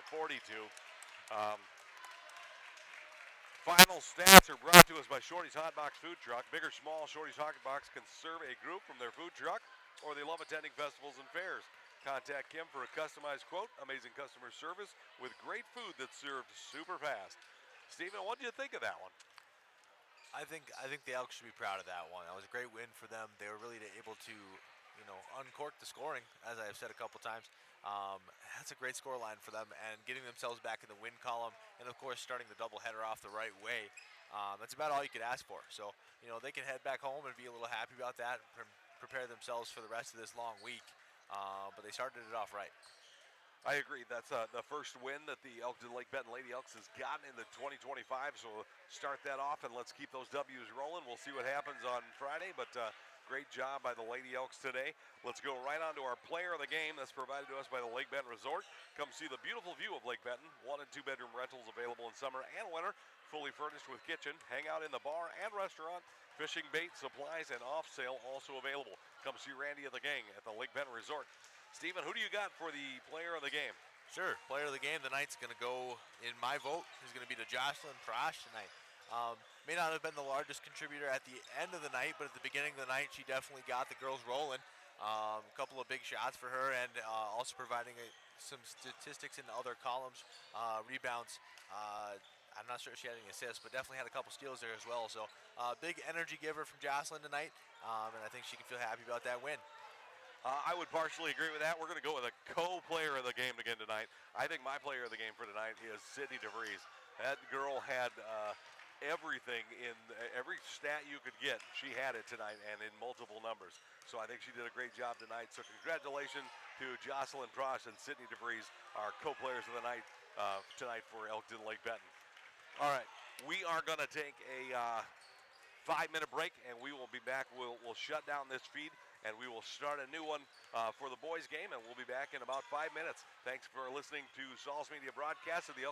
Final stats are brought to us by Shorty's Hot Box Food Truck. Big or small, Shorty's Hot Box can serve a group from their food truck, or they love attending festivals and fairs. Contact Kim for a customized quote. Amazing customer service with great food that's served super fast. Stephen, what did you think of that one? I think the Elks should be proud of that one. That was a great win for them. They were really able to, uncork the scoring, as I have said a couple times. That's a great score line for them, and getting themselves back in the win column, and of course starting the doubleheader off the right way. That's about all you could ask for. So, they can head back home and be a little happy about that, and prepare themselves for the rest of this long week. But they started it off right. I agree. That's the first win that the Elkton Lake Benton Lady Elks has gotten in the 2025. So we'll start that off and let's keep those W's rolling. We'll see what happens on Friday, but great job by the Lady Elks today. Let's go right on to our player of the game that's provided to us by the Lake Benton Resort. Come see the beautiful view of Lake Benton. 1- and 2-bedroom rentals available in summer and winter. Fully furnished with kitchen. Hang out in the bar and restaurant. Fishing bait, supplies, and off sale also available. Come see Randy of the gang at the Lake Benton Resort. Stephen, who do you got for the player of the game? Sure, player of the game tonight's going to go, in my vote, is going to be to Jocelyn Prosh tonight. May not have been the largest contributor at the end of the night, but at the beginning of the night, she definitely got the girls rolling. A couple of big shots for her, and also providing some statistics in other columns, rebounds. I'm not sure if she had any assists, but definitely had a couple steals there as well. So big energy giver from Jocelyn tonight, and I think she can feel happy about that win. I would partially agree with that. We're going to go with a co-player of the game again tonight. I think my player of the game for tonight is Sydney DeVries. That girl had everything in every stat you could get. She had it tonight and in multiple numbers. So I think she did a great job tonight. So congratulations to Jocelyn Prosh and Sydney DeVries, our co-players of the night tonight for Elkton Lake Benton. All right, we are going to take a 5-minute break, and we will be back. We'll shut down this feed, and we will start a new one for the boys' game, and we'll be back in about 5 minutes. Thanks for listening to Saul's Media Broadcast of the